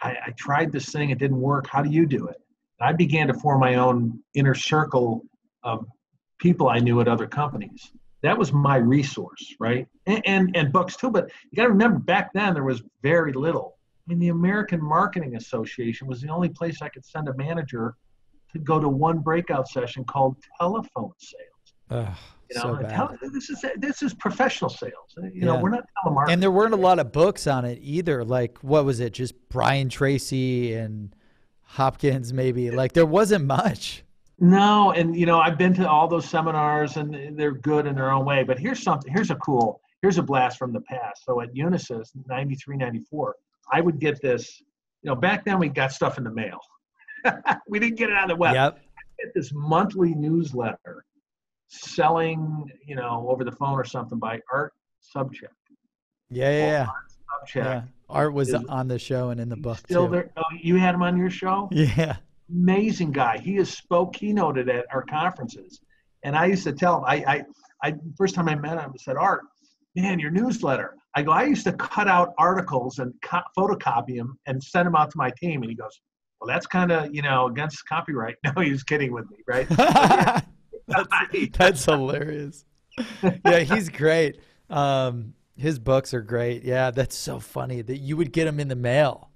I tried this thing. It didn't work. How do you do it? And I began to form my own inner circle of people I knew at other companies. That was my resource, right? And books too. But you got to remember, back then there was very little. I mean, the American Marketing Association was the only place I could send a manager to go to one breakout session called telephone sales. So bad. This is professional sales. We're not telemarketing. And there weren't a lot of books on it either. Like, what was it? Just Brian Tracy and Hopkins, maybe. Like, there wasn't much. No, and I've been to all those seminars, and they're good in their own way. But here's a blast from the past. So at Unisys, 93, 94, I would get this. Back then we got stuff in the mail. We didn't get it on the web. Yep. I get this monthly newsletter selling, over the phone or something by Art Subject. Yeah. Art Subject. Yeah. Art was on the show and in the book still too. There? Oh, you had him on your show? Yeah. Amazing guy. He has keynoted at our conferences. And I used to tell him, I first time I met him, I said, Art, man, your newsletter. I used to cut out articles and photocopy them and send them out to my team. And he goes, well, that's kind of, against copyright. No, he was kidding with me, right? That's hilarious. Yeah, he's great. His books are great. Yeah, that's so funny that you would get them in the mail.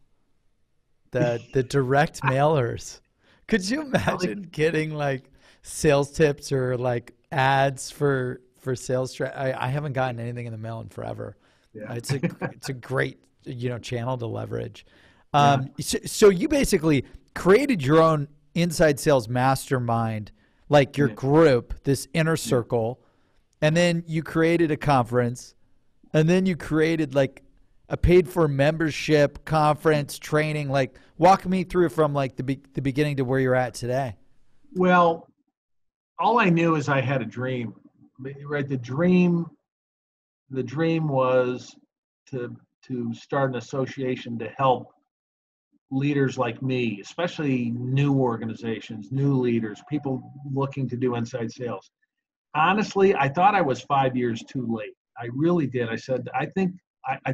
The direct mailers. Could you imagine getting like sales tips or like ads for sales? I haven't gotten anything in the mail in forever. Yeah. It's a great channel to leverage. So you basically created your own inside sales mastermind, like your group, this inner circle, and then you created a conference, and then you created like a paid for membership conference training. Like, walk me through from like the beginning to where you're at today. Well, all I knew is I had a dream, right? The dream was to start an association to help leaders like me, especially new organizations, new leaders, people looking to do inside sales. Honestly, I thought I was 5 years too late. I really did. I said, I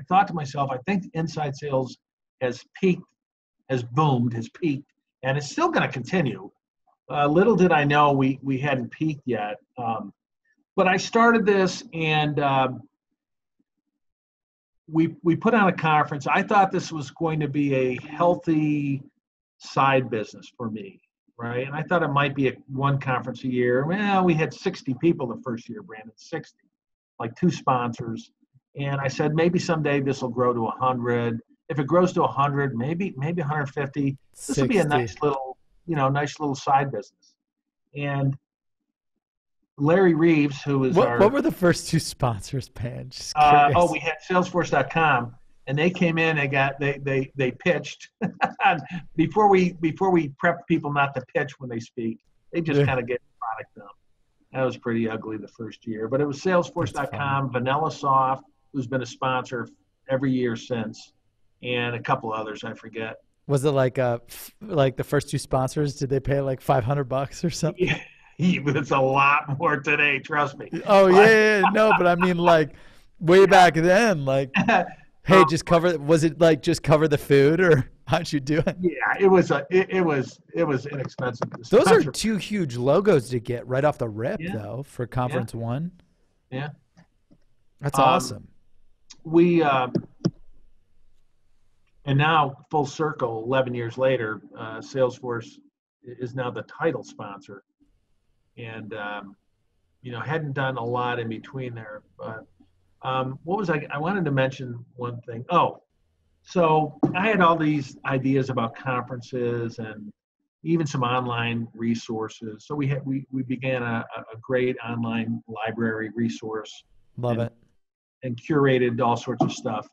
thought to myself, I think inside sales has peaked, has boomed, has peaked, and it's still going to continue. Little did I know we hadn't peaked yet. But I started this, and we put on a conference. I thought this was going to be a healthy side business for me, right? And I thought it might be one conference a year. Well, we had 60 people the first year, Brandon, 60, like 2 sponsors. And I said, maybe someday this will grow to 100. If it grows to 100, maybe 150. This will be a nice little side business. And Larry Reeves, who is what were the first 2 sponsors, Pan? We had Salesforce.com, and they came in and they pitched before we prep people not to pitch when they speak. They just kind of get the product done. That was pretty ugly the first year, but it was Salesforce.com, VanillaSoft, who's been a sponsor every year since, and a couple others I forget. Was it like the first 2 sponsors? Did they pay like $500 or something? Yeah. It's a lot more today, trust me. Oh, no, but I mean, like, way back then, like, hey, was it like just cover the food, or how'd you do it? Yeah, it was inexpensive. Those are 2 huge logos to get right off the rip, though, for conference 1. Yeah. That's awesome. And now, full circle, 11 years later, Salesforce is now the title sponsor. And, hadn't done a lot in between there. But I wanted to mention one thing. Oh, so I had all these ideas about conferences and even some online resources. So we began a great online library resource. Love it. And curated all sorts of stuff.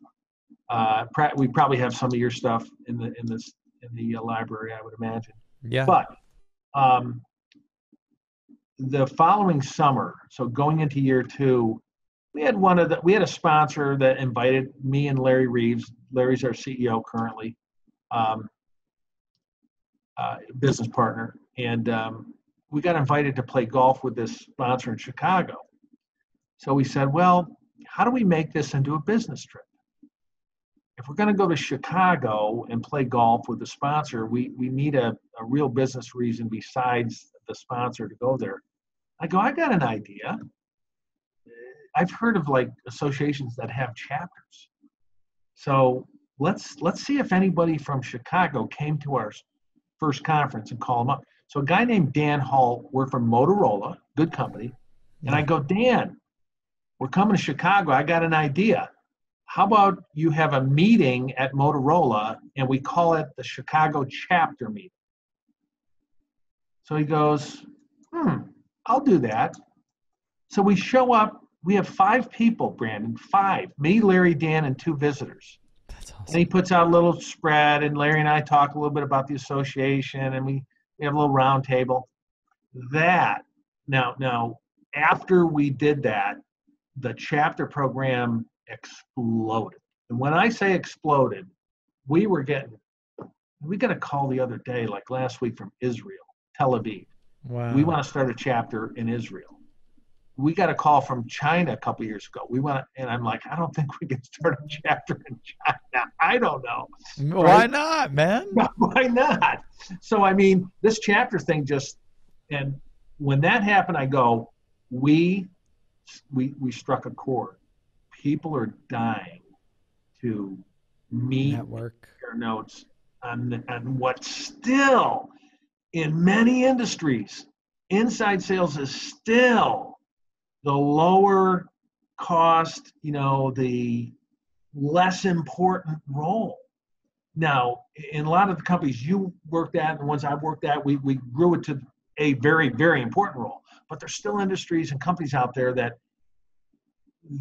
We probably have some of your stuff in the library, I would imagine. Yeah. But the following summer, so going into year 2, we had a sponsor that invited me and Larry Reeves. Larry's our CEO currently, business partner, and we got invited to play golf with this sponsor in Chicago. So we said, well, how do we make this into a business trip? If we're going to go to Chicago and play golf with the sponsor, we need a real business reason besides the sponsor to go there. I got an idea. I've heard of like associations that have chapters. So let's see if anybody from Chicago came to our first conference and call them up. So a guy named Dan Hall worked for Motorola, good company. And I go, Dan, we're coming to Chicago. I got an idea. How about you have a meeting at Motorola and we call it the Chicago chapter meeting? So he goes, I'll do that. So we show up. We have 5 people, Brandon, 5. Me, Larry, Dan, and 2 visitors. That's awesome. And he puts out a little spread, and Larry and I talk a little bit about the association, and we have a little round table. Now, after we did that, the chapter program exploded. And when I say exploded, we got a call the other day, like last week, from Israel, Tel Aviv. Wow. We want to start a chapter in Israel. We got a call from China a couple of years ago. And I'm like, I don't think we can start a chapter in China. I don't know. Why right? not, man? Why not? So, I mean, this chapter thing and when that happened, I go, we struck a chord. People are dying to meet, network, compare notes on what still, in many industries, inside sales is still the lower cost, the less important role. Now, in a lot of the companies you worked at and the ones I've worked at, we grew it to a very, very important role. But there's still industries and companies out there that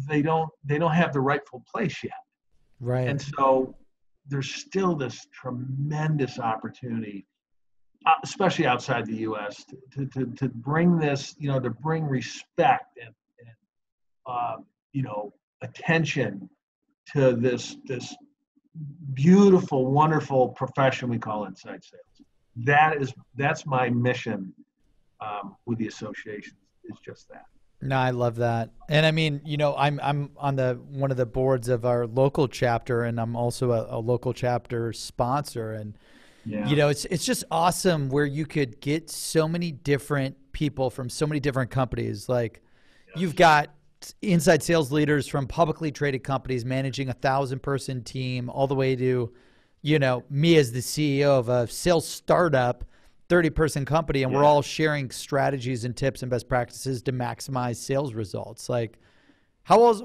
they don't have the rightful place yet. Right. And so there's still this tremendous opportunity, especially outside the U.S., to bring this, to bring respect and attention to this beautiful, wonderful profession we call inside sales. That's my mission with the association. Is just that. No, I love that. And I mean, I'm on one of the boards of our local chapter, and I'm also a local chapter sponsor. And it's just awesome where you could get so many different people from so many different companies. Like you've got inside sales leaders from publicly traded companies managing 1,000-person team, all the way to, me as the CEO of a sales startup, 30-person company, and we're all sharing strategies and tips and best practices to maximize sales results. Like, how else?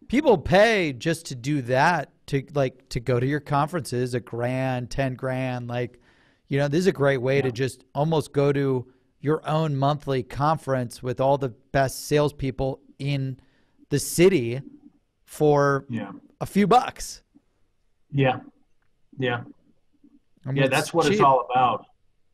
People pay just to do that, to go to your conferences, $1,000, $10,000. This is a great way to just almost go to your own monthly conference with all the best salespeople in the city for a few bucks. Yeah. That's what it's all about.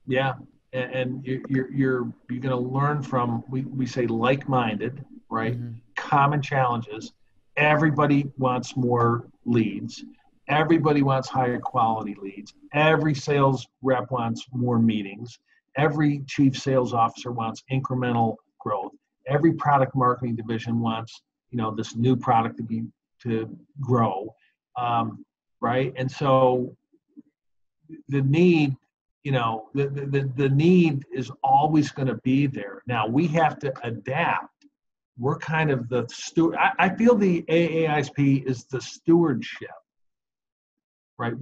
Yeah, and you're going to learn from, we say like-minded, right? Mm-hmm. Common challenges. Everybody wants more leads. Everybody wants higher quality leads. Every sales rep wants more meetings. Every chief sales officer wants incremental growth. Every product marketing division wants, this new product to grow, right? And so the need, the need is always going to be there. Now we have to adapt. We're kind of the steward. I feel the AA-ISP is the stewardship, right?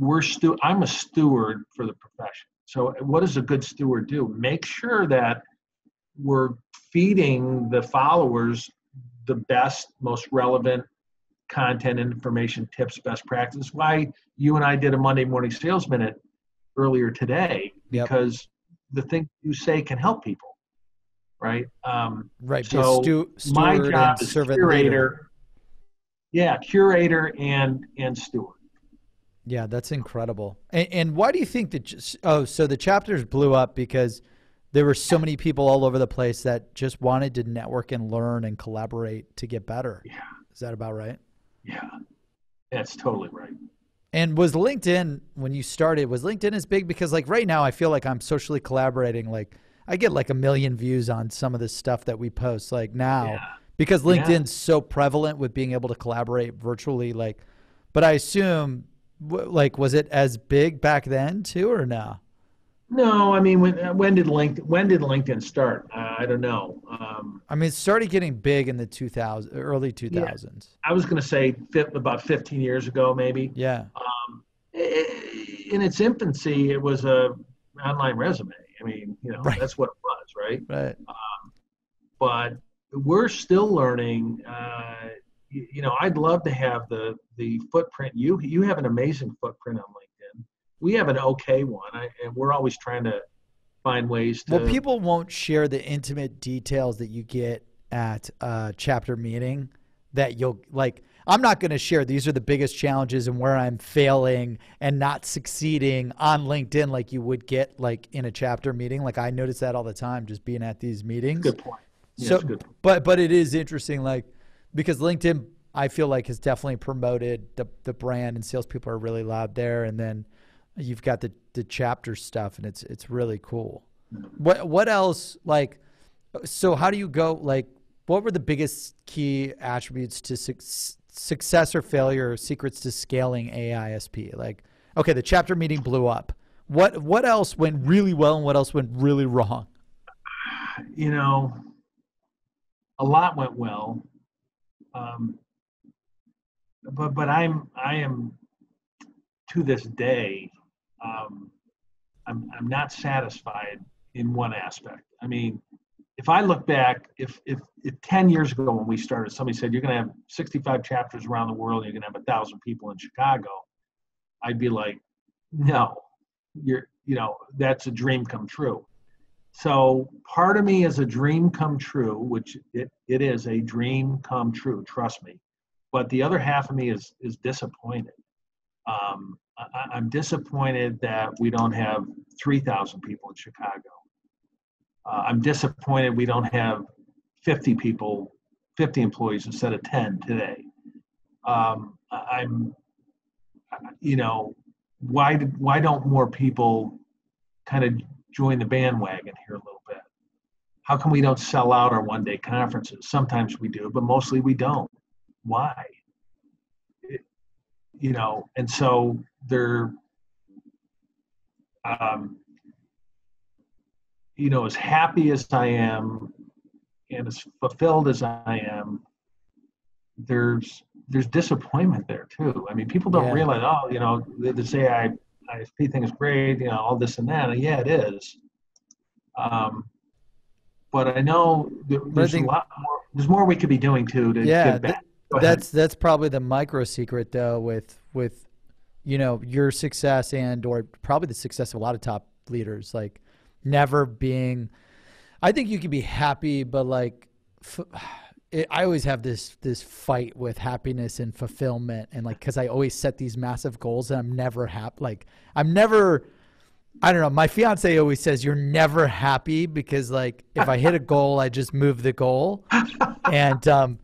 I'm a steward for the profession. So what does a good steward do? Make sure that we're feeding the followers the best, most relevant content, information, tips, best practices. Why you and I did a Monday Morning Sales Minute earlier today, because the things you say can help people, right? Right. So my job is curator. Yeah, curator and steward. Yeah, that's incredible. And why do you think that? So the chapters blew up because there were so many people all over the place that just wanted to network and learn and collaborate to get better. Yeah. Is that about right? Yeah, that's totally right. And was LinkedIn, when you started, was LinkedIn as big? Because right now I feel like I'm socially collaborating. I get 1 million views on some of the stuff that we post now because LinkedIn's so prevalent with being able to collaborate virtually. But I assume, was it as big back then too, or no? No, I mean, when did LinkedIn start? I don't know. It started getting big in the early 2000s. Yeah, I was going to say about 15 years ago, maybe. Yeah. In its infancy, it was a online resume. Right. That's what it was, right? Right. But we're still learning. I'd love to have the footprint. You have an amazing footprint on LinkedIn. We have an okay one, and we're always trying to find ways to. Well, people won't share the intimate details that you get at a chapter meeting that you'll I'm not going to share these are the biggest challenges and where I'm failing and not succeeding on LinkedIn like you would get in a chapter meeting. I notice that all the time just being at these meetings. Good point. Yeah, so, good point. But it is interesting, because LinkedIn, I feel has definitely promoted the brand, and salespeople are really loud there. And then you've got the chapter stuff, and it's really cool. What else, so how do you go, what were the biggest key attributes to success or failure, or secrets to scaling AA-ISP? Okay, the chapter meeting blew up. What else went really well and what else went really wrong? A lot went well. But I am to this day, I'm not satisfied in one aspect. If I look back, if 10 years ago when we started, somebody said you're going to have 65 chapters around the world and you're going to have 1,000 people in Chicago, I'd be like, no, that's a dream come true. So part of me is a dream come true, which it is a dream come true, trust me. But the other half of me is disappointed. I'm disappointed that we don't have 3,000 people in Chicago. I'm disappointed we don't have 50 employees instead of 10 today. Why don't more people kind of join the bandwagon here a little bit? How come we don't sell out our one-day conferences? Sometimes we do, but mostly we don't. Why? And so they're, as happy as I am and as fulfilled as I am, there's disappointment there too. I mean, people don't realize, the AI-ISP thing is great, all this and that. And yeah, it is. But I know there's a lot more. There's more we could be doing too to get back. That's probably the micro secret though, with your success or probably the success of a lot of top leaders, like never being. I think you can be happy, but like. I always have this fight with happiness and fulfillment, and like, cause I always set these massive goals and I'm never happy. Like I don't know. My fiance always says you're never happy because like, if I hit a goal, I just move the goal. And, and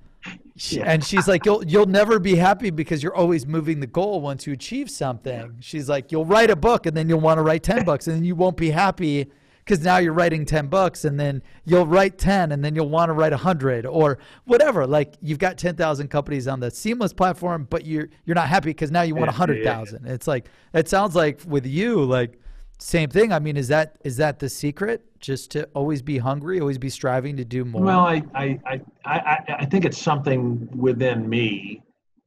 she's like, you'll never be happy because you're always moving the goal once you achieve something. She's like, you'll write a book and then you'll want to write 10 books and then you won't be happy because now you're writing 10 books and then you'll write 10 and then you'll want to write 100 or whatever. Like you've got 10,000 companies on the Seamless platform, but you're not happy because now you want 100,000. It's like, it sounds like with you, like same thing. I mean, is that the secret? Just to always be hungry, always be striving to do more? Well, I think it's something within me.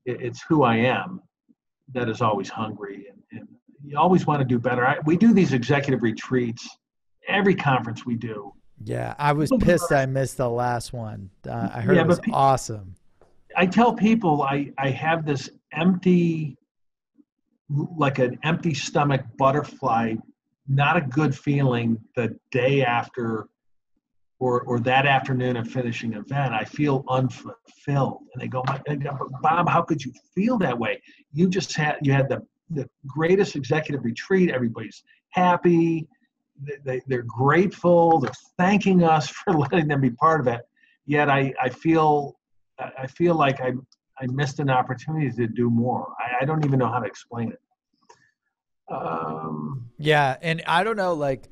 It's who I am that is always hungry and you always want to do better. We do these executive retreats. Every conference we do. Yeah, I was pissed I missed the last one. I heard it was awesome. I tell people I have this empty, like an empty stomach butterfly, not a good feeling the day after or that afternoon of finishing an event. I feel unfulfilled. And they go, Bob, how could you feel that way? You had the greatest executive retreat. Everybody's happy. They're grateful. They're thanking us for letting them be part of it. Yet I feel like I missed an opportunity to do more. I don't even know how to explain it. Yeah, and I don't know. Like,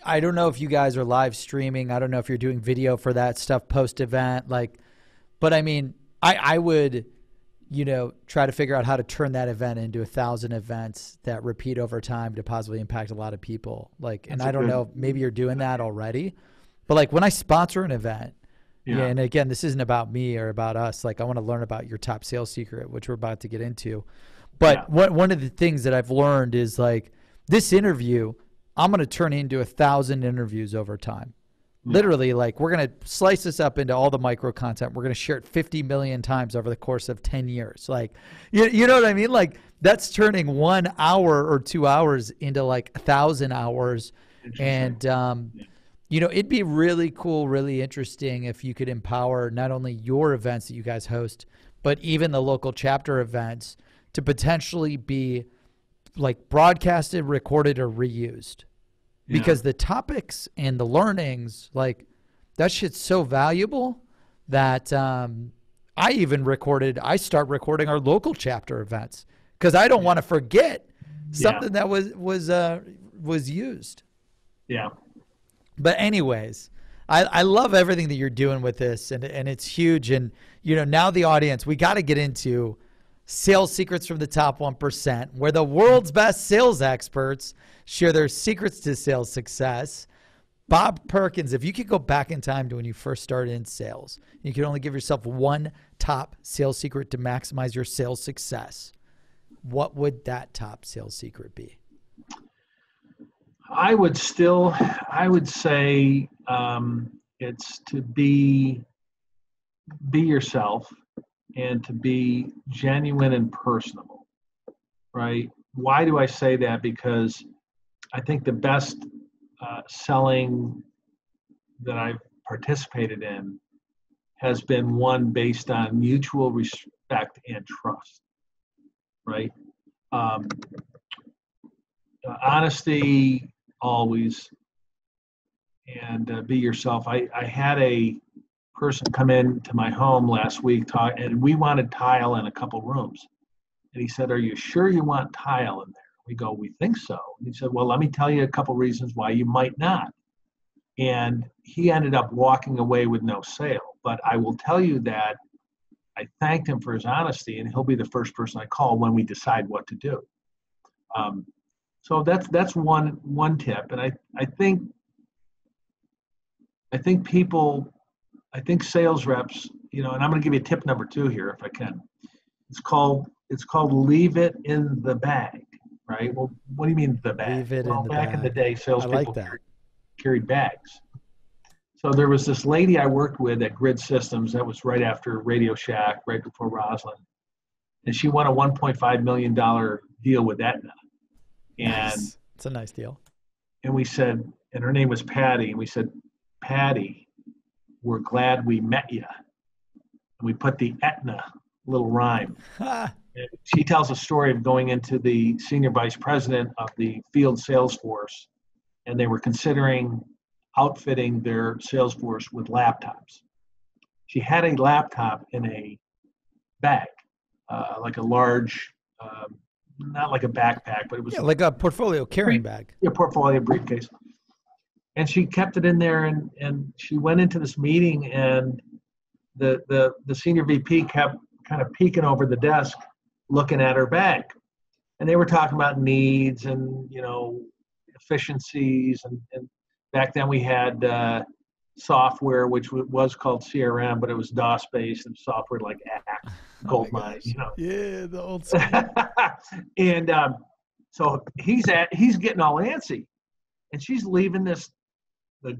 I don't know if you guys are live streaming. I don't know if you're doing video for that stuff post event. Like, but I mean, I would, try to figure out how to turn that event into 1,000 events that repeat over time to positively impact a lot of people. Like, and I don't know, maybe you're doing that already, but like when I sponsor an event, and again, this isn't about me or about us. Like I want to learn about your top sales secret, which we're about to get into. But one of the things that I've learned is like this interview, I'm going to turn into 1,000 interviews over time. Literally, like we're going to slice this up into all the micro content. We're going to share it 50 million times over the course of 10 years. Like, you know what I mean? Like that's turning 1 hour or 2 hours into like 1,000 hours. And, it'd be really cool, really interesting if you could empower not only your events that you guys host, but even the local chapter events to potentially be like broadcasted, recorded, or reused. Because the topics and the learnings, like that shit's so valuable that I start recording our local chapter events because I don't want to forget something that was used. Yeah. But anyways, I love everything that you're doing with this and it's huge. And, now the audience, we got to get into sales secrets from the top 1%, where the world's best sales experts share their secrets to sales success. Bob Perkins, if you could go back in time to when you first started in sales, you could only give yourself one top sales secret to maximize your sales success, what would that top sales secret be? I would say it's to be yourself and to be genuine and personable, right? why do I say that? Because I think the best selling that I've participated in has been one based on mutual respect and trust, right? Honesty always, and be yourself. I had a person come in to my home last week, and we wanted tile in a couple rooms. And he said, "Are you sure you want tile in there?" We go, "We think so." And he said, "Well, let me tell you a couple reasons why you might not." And he ended up walking away with no sale. But I will tell you that I thanked him for his honesty, and he'll be the first person I call when we decide what to do. So that's one tip. And I think sales reps, and I'm going to give you tip number 2 here if I can. It's called leave it in the bag, right? Well, what do you mean the bag? Leave it in the back bag. in the day, salespeople I like that. carried bags. So there was this lady I worked with at Grid Systems. That was right after Radio Shack, right before Roslyn. And she won a $1.5 million deal with Aetna. And Nice. It's a nice deal. And we said, and her name was Patty, and we said, "Patty, we're glad we met you." And we put the Aetna little rhyme. She tells a story of going into the senior vice president of the field sales force, and they were considering outfitting their sales force with laptops. She had a laptop in a bag, like a large, not like a backpack, but it was like a portfolio carrying bag. Yeah, portfolio briefcase. And she kept it in there, and she went into this meeting, and the senior VP kept kind of peeking over the desk, looking at her bag. And they were talking about needs and, efficiencies. And back then we had software, which was called CRM, but it was DOS-based, and software like Act, Goldmine, Yeah, the old school. And so he's getting all antsy. And she's leaving the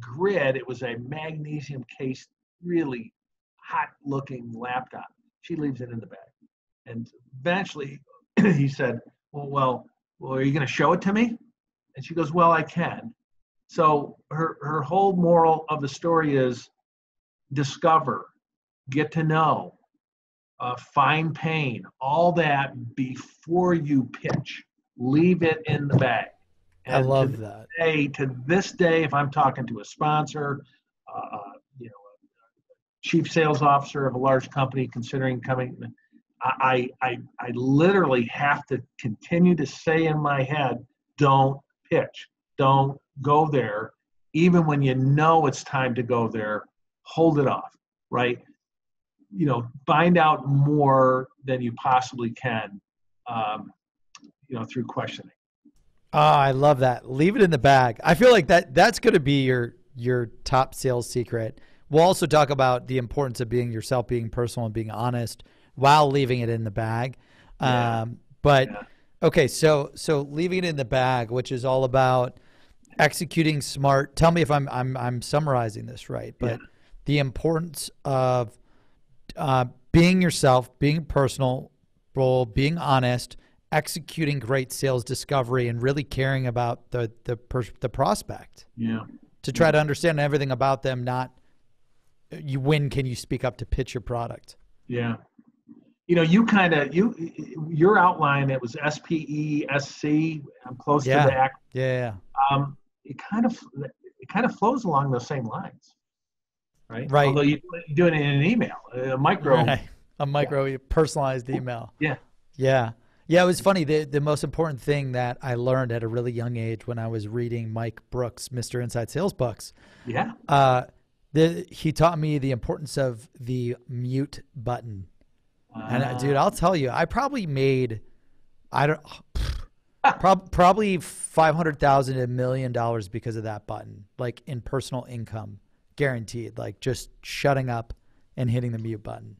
Grid. It was a magnesium cased, really hot looking laptop. She leaves it in the bag. And eventually he said, well, are you going to show it to me? And she goes, "Well, I can." So her whole moral of the story is discover, get to know, find pain, all that before you pitch. Leave it in the bag. And I love that. To this day, if I'm talking to a sponsor, chief sales officer of a large company considering coming, I literally have to continue to say in my head, don't pitch, don't go there. Even when you know it's time to go there, hold it off, right? Find out more than you possibly can, through questioning. I love that. Leave it in the bag. I feel like that's going to be your top sales secret. We'll also talk about the importance of being yourself, being personal, and being honest while leaving it in the bag. Okay, so leaving it in the bag, which is all about executing smart. Tell me if I'm summarizing this right, but the importance of being yourself, being personal, being honest, executing great sales discovery, and really caring about the prospect. Yeah. To try to understand everything about them, not when can you speak up to pitch your product. Yeah. Your outline, it was SPESC. I'm close to the act. Yeah. It kind of flows along those same lines, right? Right. Although you do it in an email, a micro personalized email. Yeah. It was funny. The most important thing that I learned at a really young age when I was reading Mike Brooks' Mr. Inside Sales books. Yeah. He taught me the importance of the mute button. And dude, I'll tell you, I probably made, probably $500,000 to $1 million because of that button, like in personal income, guaranteed, like just shutting up and hitting the mute button.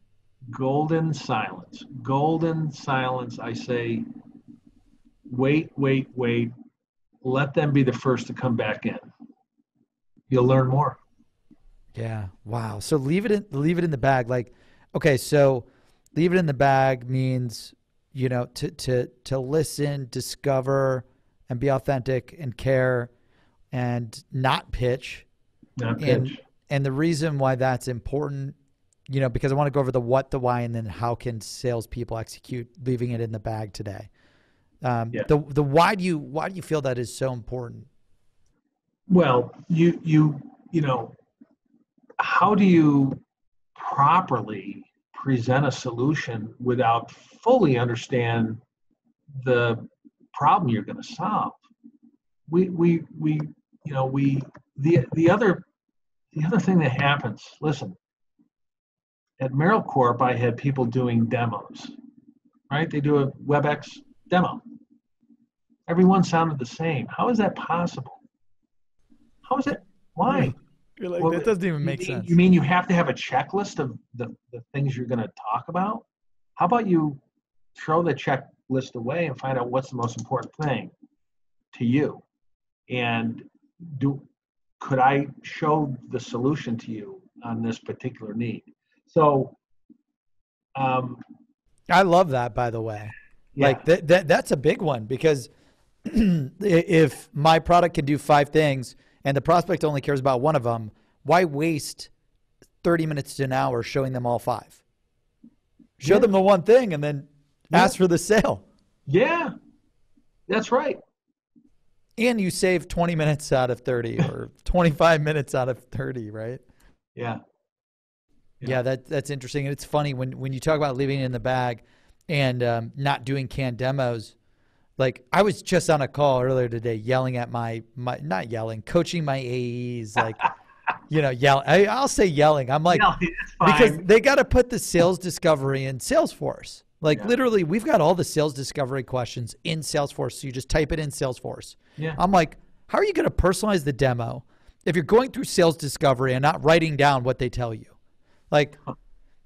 Golden silence. I say, wait. Let them be the first to come back in. You'll learn more. Yeah. Wow. So leave it in the bag. Like, okay, so leave it in the bag means, to listen, discover, and be authentic and care and not pitch. Not pitch. And the reason why that's important, because I want to go over the what, the why, and then how can salespeople execute leaving it in the bag today. The why do you feel that is so important? Well, how do you properly present a solution without fully understand the problem you're going to solve? The other thing that happens, listen, at Merrill Corp, I had people doing demos, right? They do a WebEx demo. Everyone sounded the same. How is that possible? How is it? Why? You're like, that doesn't even make sense. You mean you have to have a checklist of the things you're going to talk about? How about you throw the checklist away and find out what's the most important thing to you? And could I show the solution to you on this particular need? So, I love that, by the way. Yeah. Like that's a big one, because if my product can do 5 things and the prospect only cares about one of them, why waste 30 minutes to an hour showing them all 5? Show them the one thing and then ask for the sale. Yeah, that's right. And you save 20 minutes out of 30 or 25 minutes out of 30, right? Yeah. Yeah, that's interesting. And it's funny when you talk about leaving it in the bag and not doing canned demos. Like, I was just on a call earlier today yelling at not yelling, coaching my AEs, like, I'll say yelling. I'm like, because they got to put the sales discovery in Salesforce. Like, literally, we've got all the sales discovery questions in Salesforce. So you just type it in Salesforce. Yeah. I'm like, how are you going to personalize the demo if you're going through sales discovery and not writing down what they tell you? Like,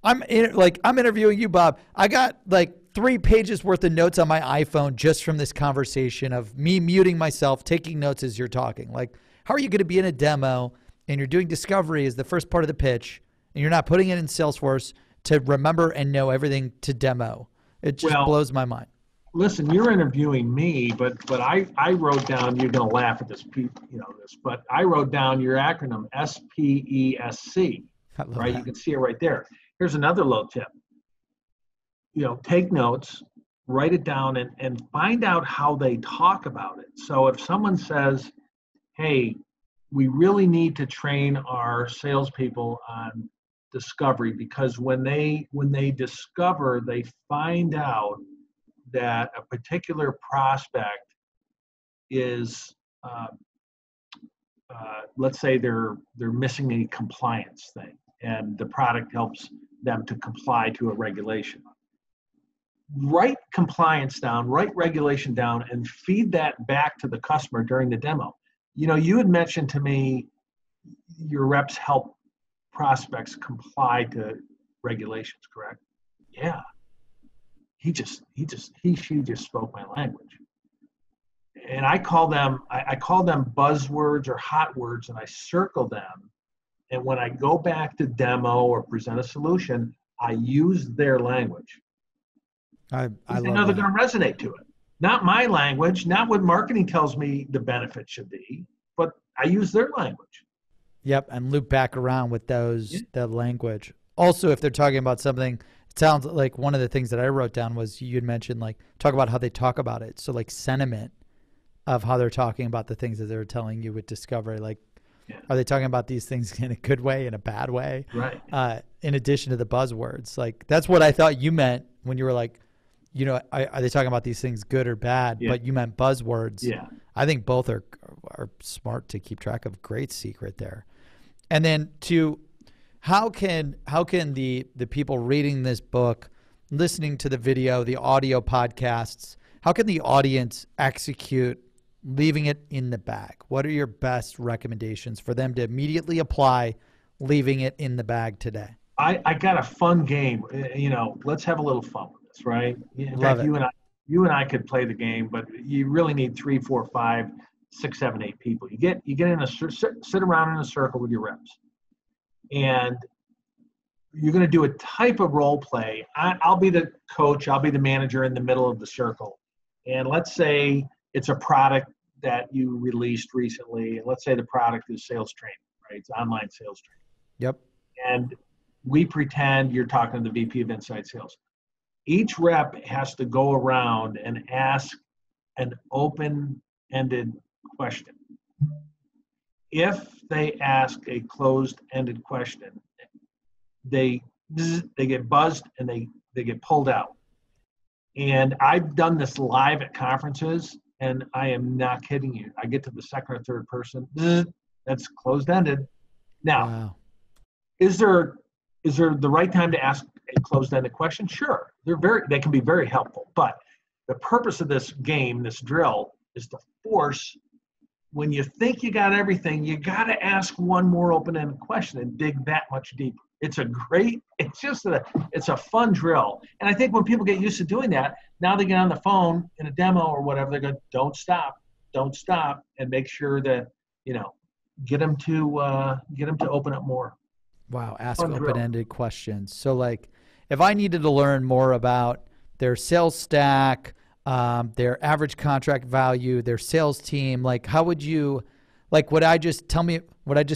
I'm interviewing you, Bob. I got like 3 pages worth of notes on my iPhone just from this conversation of me muting myself, taking notes as you're talking. Like, how are you going to be in a demo and you're doing discovery as the first part of the pitch and you're not putting it in Salesforce to remember and know everything to demo? It just blows my mind. Listen, you're interviewing me, but I wrote down, you're going to laugh at this, but I wrote down your acronym, SPESC, right? You can see it right there. Here's another little tip. Take notes, write it down, and find out how they talk about it. So if someone says, hey, we really need to train our salespeople on discovery, because when they discover, they find out that a particular prospect is, let's say they're missing a compliance thing, and the product helps them to comply to a regulation. Write compliance down, write regulation down, and feed that back to the customer during the demo. You had mentioned to me your reps help prospects comply to regulations, correct? Yeah. She just spoke my language. And I call them buzzwords or hot words, and I circle them. And when I go back to demo or present a solution, I use their language. I know they're going to resonate to it. Not my language, not what marketing tells me the benefit should be, but I use their language. Yep, and loop back around with the language. Also, if they're talking about something, it sounds like one of the things that I wrote down was you had mentioned, like, talk about how they talk about it. So, like, sentiment of how they're talking about the things that they're telling you with discovery. Like, are they talking about these things in a good way, in a bad way? Right. In addition to the buzzwords. Like, that's what I thought you meant when you were like, are they talking about these things good or bad? Yeah. But you meant buzzwords. Yeah. I think both are smart to keep track of. Great secret there. And then how can the people reading this book, listening to the video, the audio podcasts, how can the audience execute leaving it in the bag? What are your best recommendations for them to immediately apply leaving it in the bag today? I got a fun game. Let's have a little fun with this, right? In fact, you and I could play the game, but you really need 3, 4, 5, 6, 7, 8 people. You get in sit around in a circle with your reps, and you're going to do a type of role play. I'll be the coach. I'll be the manager in the middle of the circle. And let's say it's a product that you released recently. And let's say the product is sales training, right? It's online sales training. Yep. And we pretend you're talking to the VP of Inside Sales. Each rep has to go around and ask an open-ended question. If they ask a closed-ended question, they get buzzed and they get pulled out. And I've done this live at conferences, and I am not kidding you. I get to the second or third person, that's closed-ended. Now, wow. Is there the right time to ask a closed-ended question? Sure, they can be very helpful. But the purpose of this game, this drill, is to force, when you think you got everything, you got to ask one more open-ended question and dig that much deeper. It's a fun drill. And I think when people get used to doing that, now they get on the phone in a demo or whatever, they go, don't stop, and make sure that, get them to open up more. Wow, ask open-ended questions. So like, if I needed to learn more about their sales stack, their average contract value, their sales team, like how would you, like would I just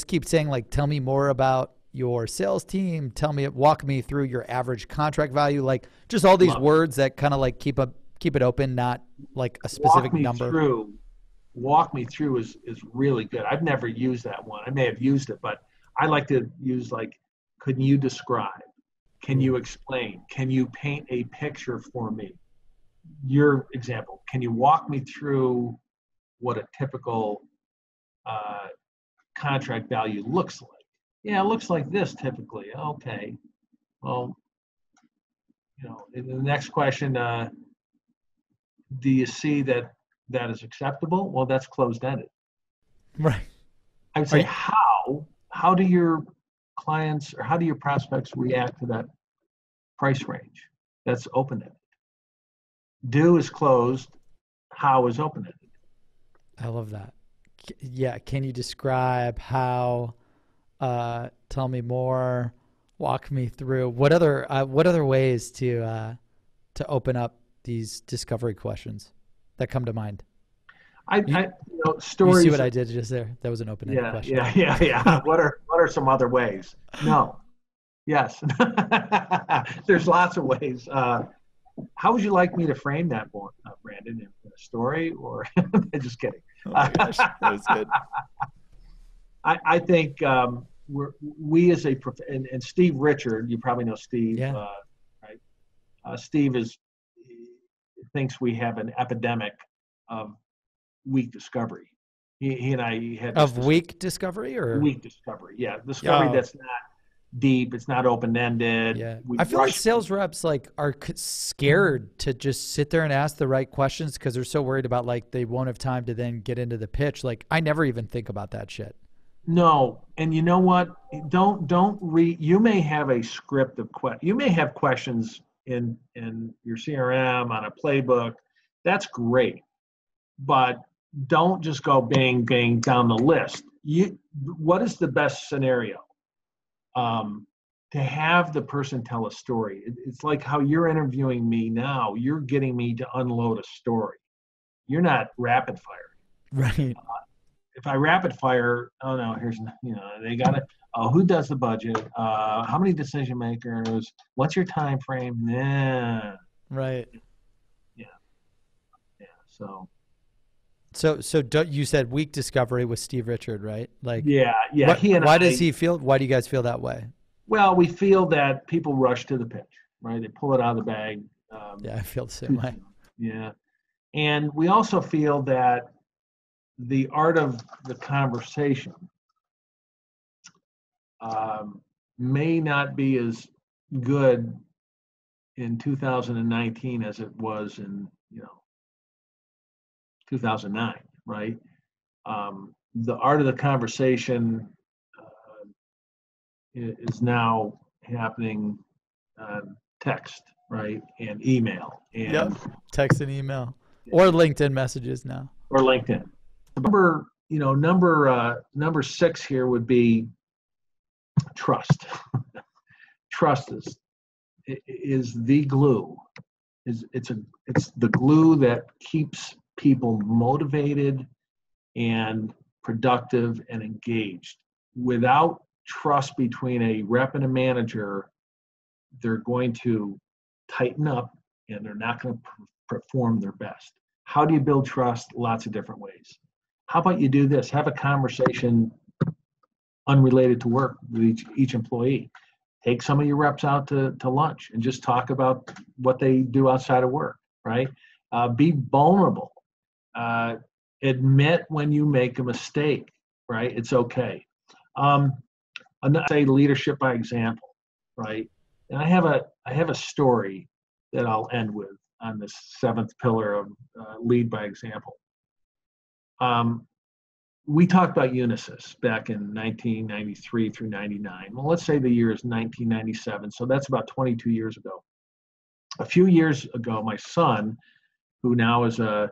keep saying like, tell me more about your sales team, walk me through your average contract value, like just all these words that kind of like keep it open, not like a specific number. Walk me through is really good. I've never used that one. I may have used it, but I like to use like, can you describe? Can you explain? Can you paint a picture for me? Your example, can you walk me through what a typical contract value looks like? Yeah, it looks like this typically. Okay. Well, in the next question, do you see that is acceptable? Well, that's closed-ended. Right. I would say how do your clients or how do your prospects react to that price range? That's open-ended. Do is closed. How is open-ended. I love that. Yeah. Can you describe how? Tell me more. Walk me through. What other ways to open up these discovery questions that come to mind? Stories. You see what I did just there? That was an open-ended question. Yeah. What are some other ways? No. Yes. There's lots of ways. How would you like me to frame that, Brandon? In a story or just kidding? Oh my gosh, that was good. I think we as and Steve Richard, you probably know Steve, yeah. Right? Steve thinks we have an epidemic of weak discovery. He and I had weak discovery or weak discovery. Yeah, discovery that's not deep. It's not open-ended. Yeah, I feel like sales reps like are scared to just sit there and ask the right questions because they're so worried about like they won't have time to then get into the pitch. Like I never even think about that shit. No, and you know what? Don't read. You may have a script of you may have questions in your CRM on a playbook. That's great, but don't just go bang down the list. What is the best scenario? To have the person tell a story. It's like how you're interviewing me now. You're getting me to unload a story. You're not rapid fire. Right. If I rapid fire, oh no, here's, they got it. Who does the budget? How many decision makers? What's your time frame? Yeah. Right. Yeah. So you said weak discovery with Steve Richard, right? Like, yeah. Why does he feel? Why do you guys feel that way? Well, we feel that people rush to the pitch, right? They pull it out of the bag. Yeah, I feel the same way. Yeah, and we also feel that the art of the conversation may not be as good in 2019 as it was in 2009, right? The art of the conversation is now happening on text, right, and email, and text and email, or LinkedIn messages now, or LinkedIn. Number 6 here would be trust. trust is the glue. It's the glue that keeps people motivated and productive and engaged. Without trust between a rep and a manager, they're going to tighten up and they're not going to perform their best. How do you build trust? Lots of different ways. How about you do this? Have a conversation unrelated to work with each employee. Take some of your reps out to lunch and just talk about what they do outside of work, right? Be vulnerable. Admit when you make a mistake, right? It's okay. Say leadership by example, right? And I have a story that I'll end with on this seventh pillar of lead by example. We talked about Unisys back in 1993 through 99. Well, let's say the year is 1997, so that's about 22 years ago. A few years ago, my son, who now is a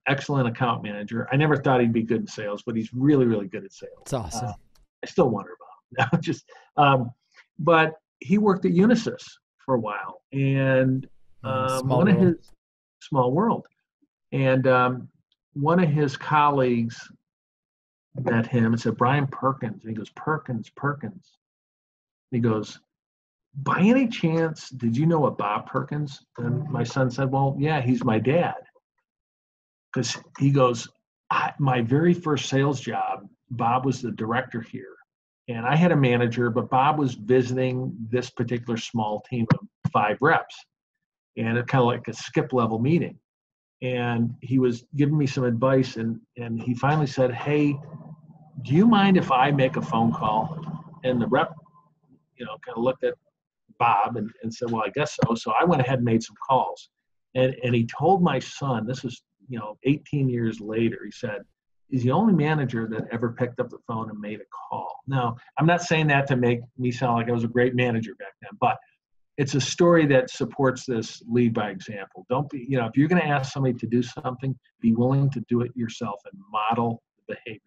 excellent account manager. I never thought he'd be good in sales, but he's really, really good at sales. It's awesome. I still wonder about him. But he worked at Unisys for a while, and small world. And one of his colleagues met him and said, Brian Perkins. And he goes, Perkins. And he goes, by any chance, did you know a Bob Perkins? And my son said, well, yeah, he's my dad. Because he goes, my very first sales job, Bob was the director here. And I had a manager, but Bob was visiting this particular small team of 5 reps. And it's kind of like a skip level meeting. And he was giving me some advice, and he finally said, hey, do you mind if I make a phone call? And the rep, kind of looked at Bob and said, well, I guess so. So I went ahead and made some calls. And he told my son, this is, 18 years later, he said, he's the only manager that ever picked up the phone and made a call. Now, I'm not saying that to make me sound like I was a great manager back then, but it's a story that supports this lead by example. Don't be, if you're going to ask somebody to do something, be willing to do it yourself and model the behavior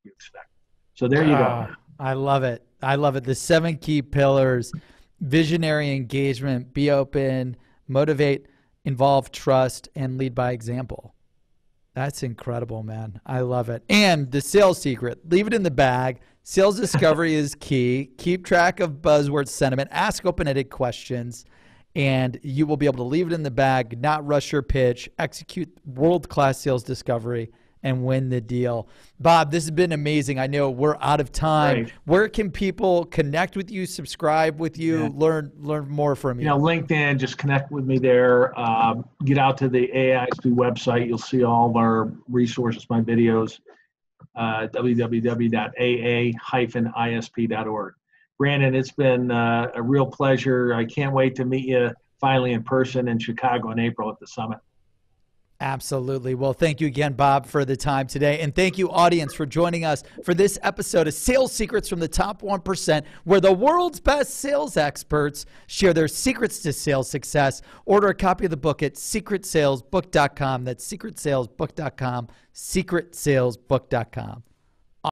you expect. So there you go. I love it. The 7 key pillars: visionary engagement, be open, motivate, involve trust, and lead by example. That's incredible, man. I love it. And the sales secret, leave it in the bag. Sales discovery is key. Keep track of buzzword sentiment. Ask open-ended questions, and you will be able to leave it in the bag, not rush your pitch, execute world-class sales discovery, and win the deal. Bob, this has been amazing. I know we're out of time. Right. Where can people connect with you, subscribe with you, learn more from you? LinkedIn, just connect with me there. Get out to the AA-ISP website. You'll see all of our resources, my videos, www.aa-isp.org. Brandon, it's been a real pleasure. I can't wait to meet you finally in person in Chicago in April at the summit. Absolutely. Well, thank you again, Bob, for the time today. And thank you, audience, for joining us for this episode of Sales Secrets from the Top 1%, where the world's best sales experts share their secrets to sales success. Order a copy of the book at secretsalesbook.com. That's secretsalesbook.com, secretsalesbook.com.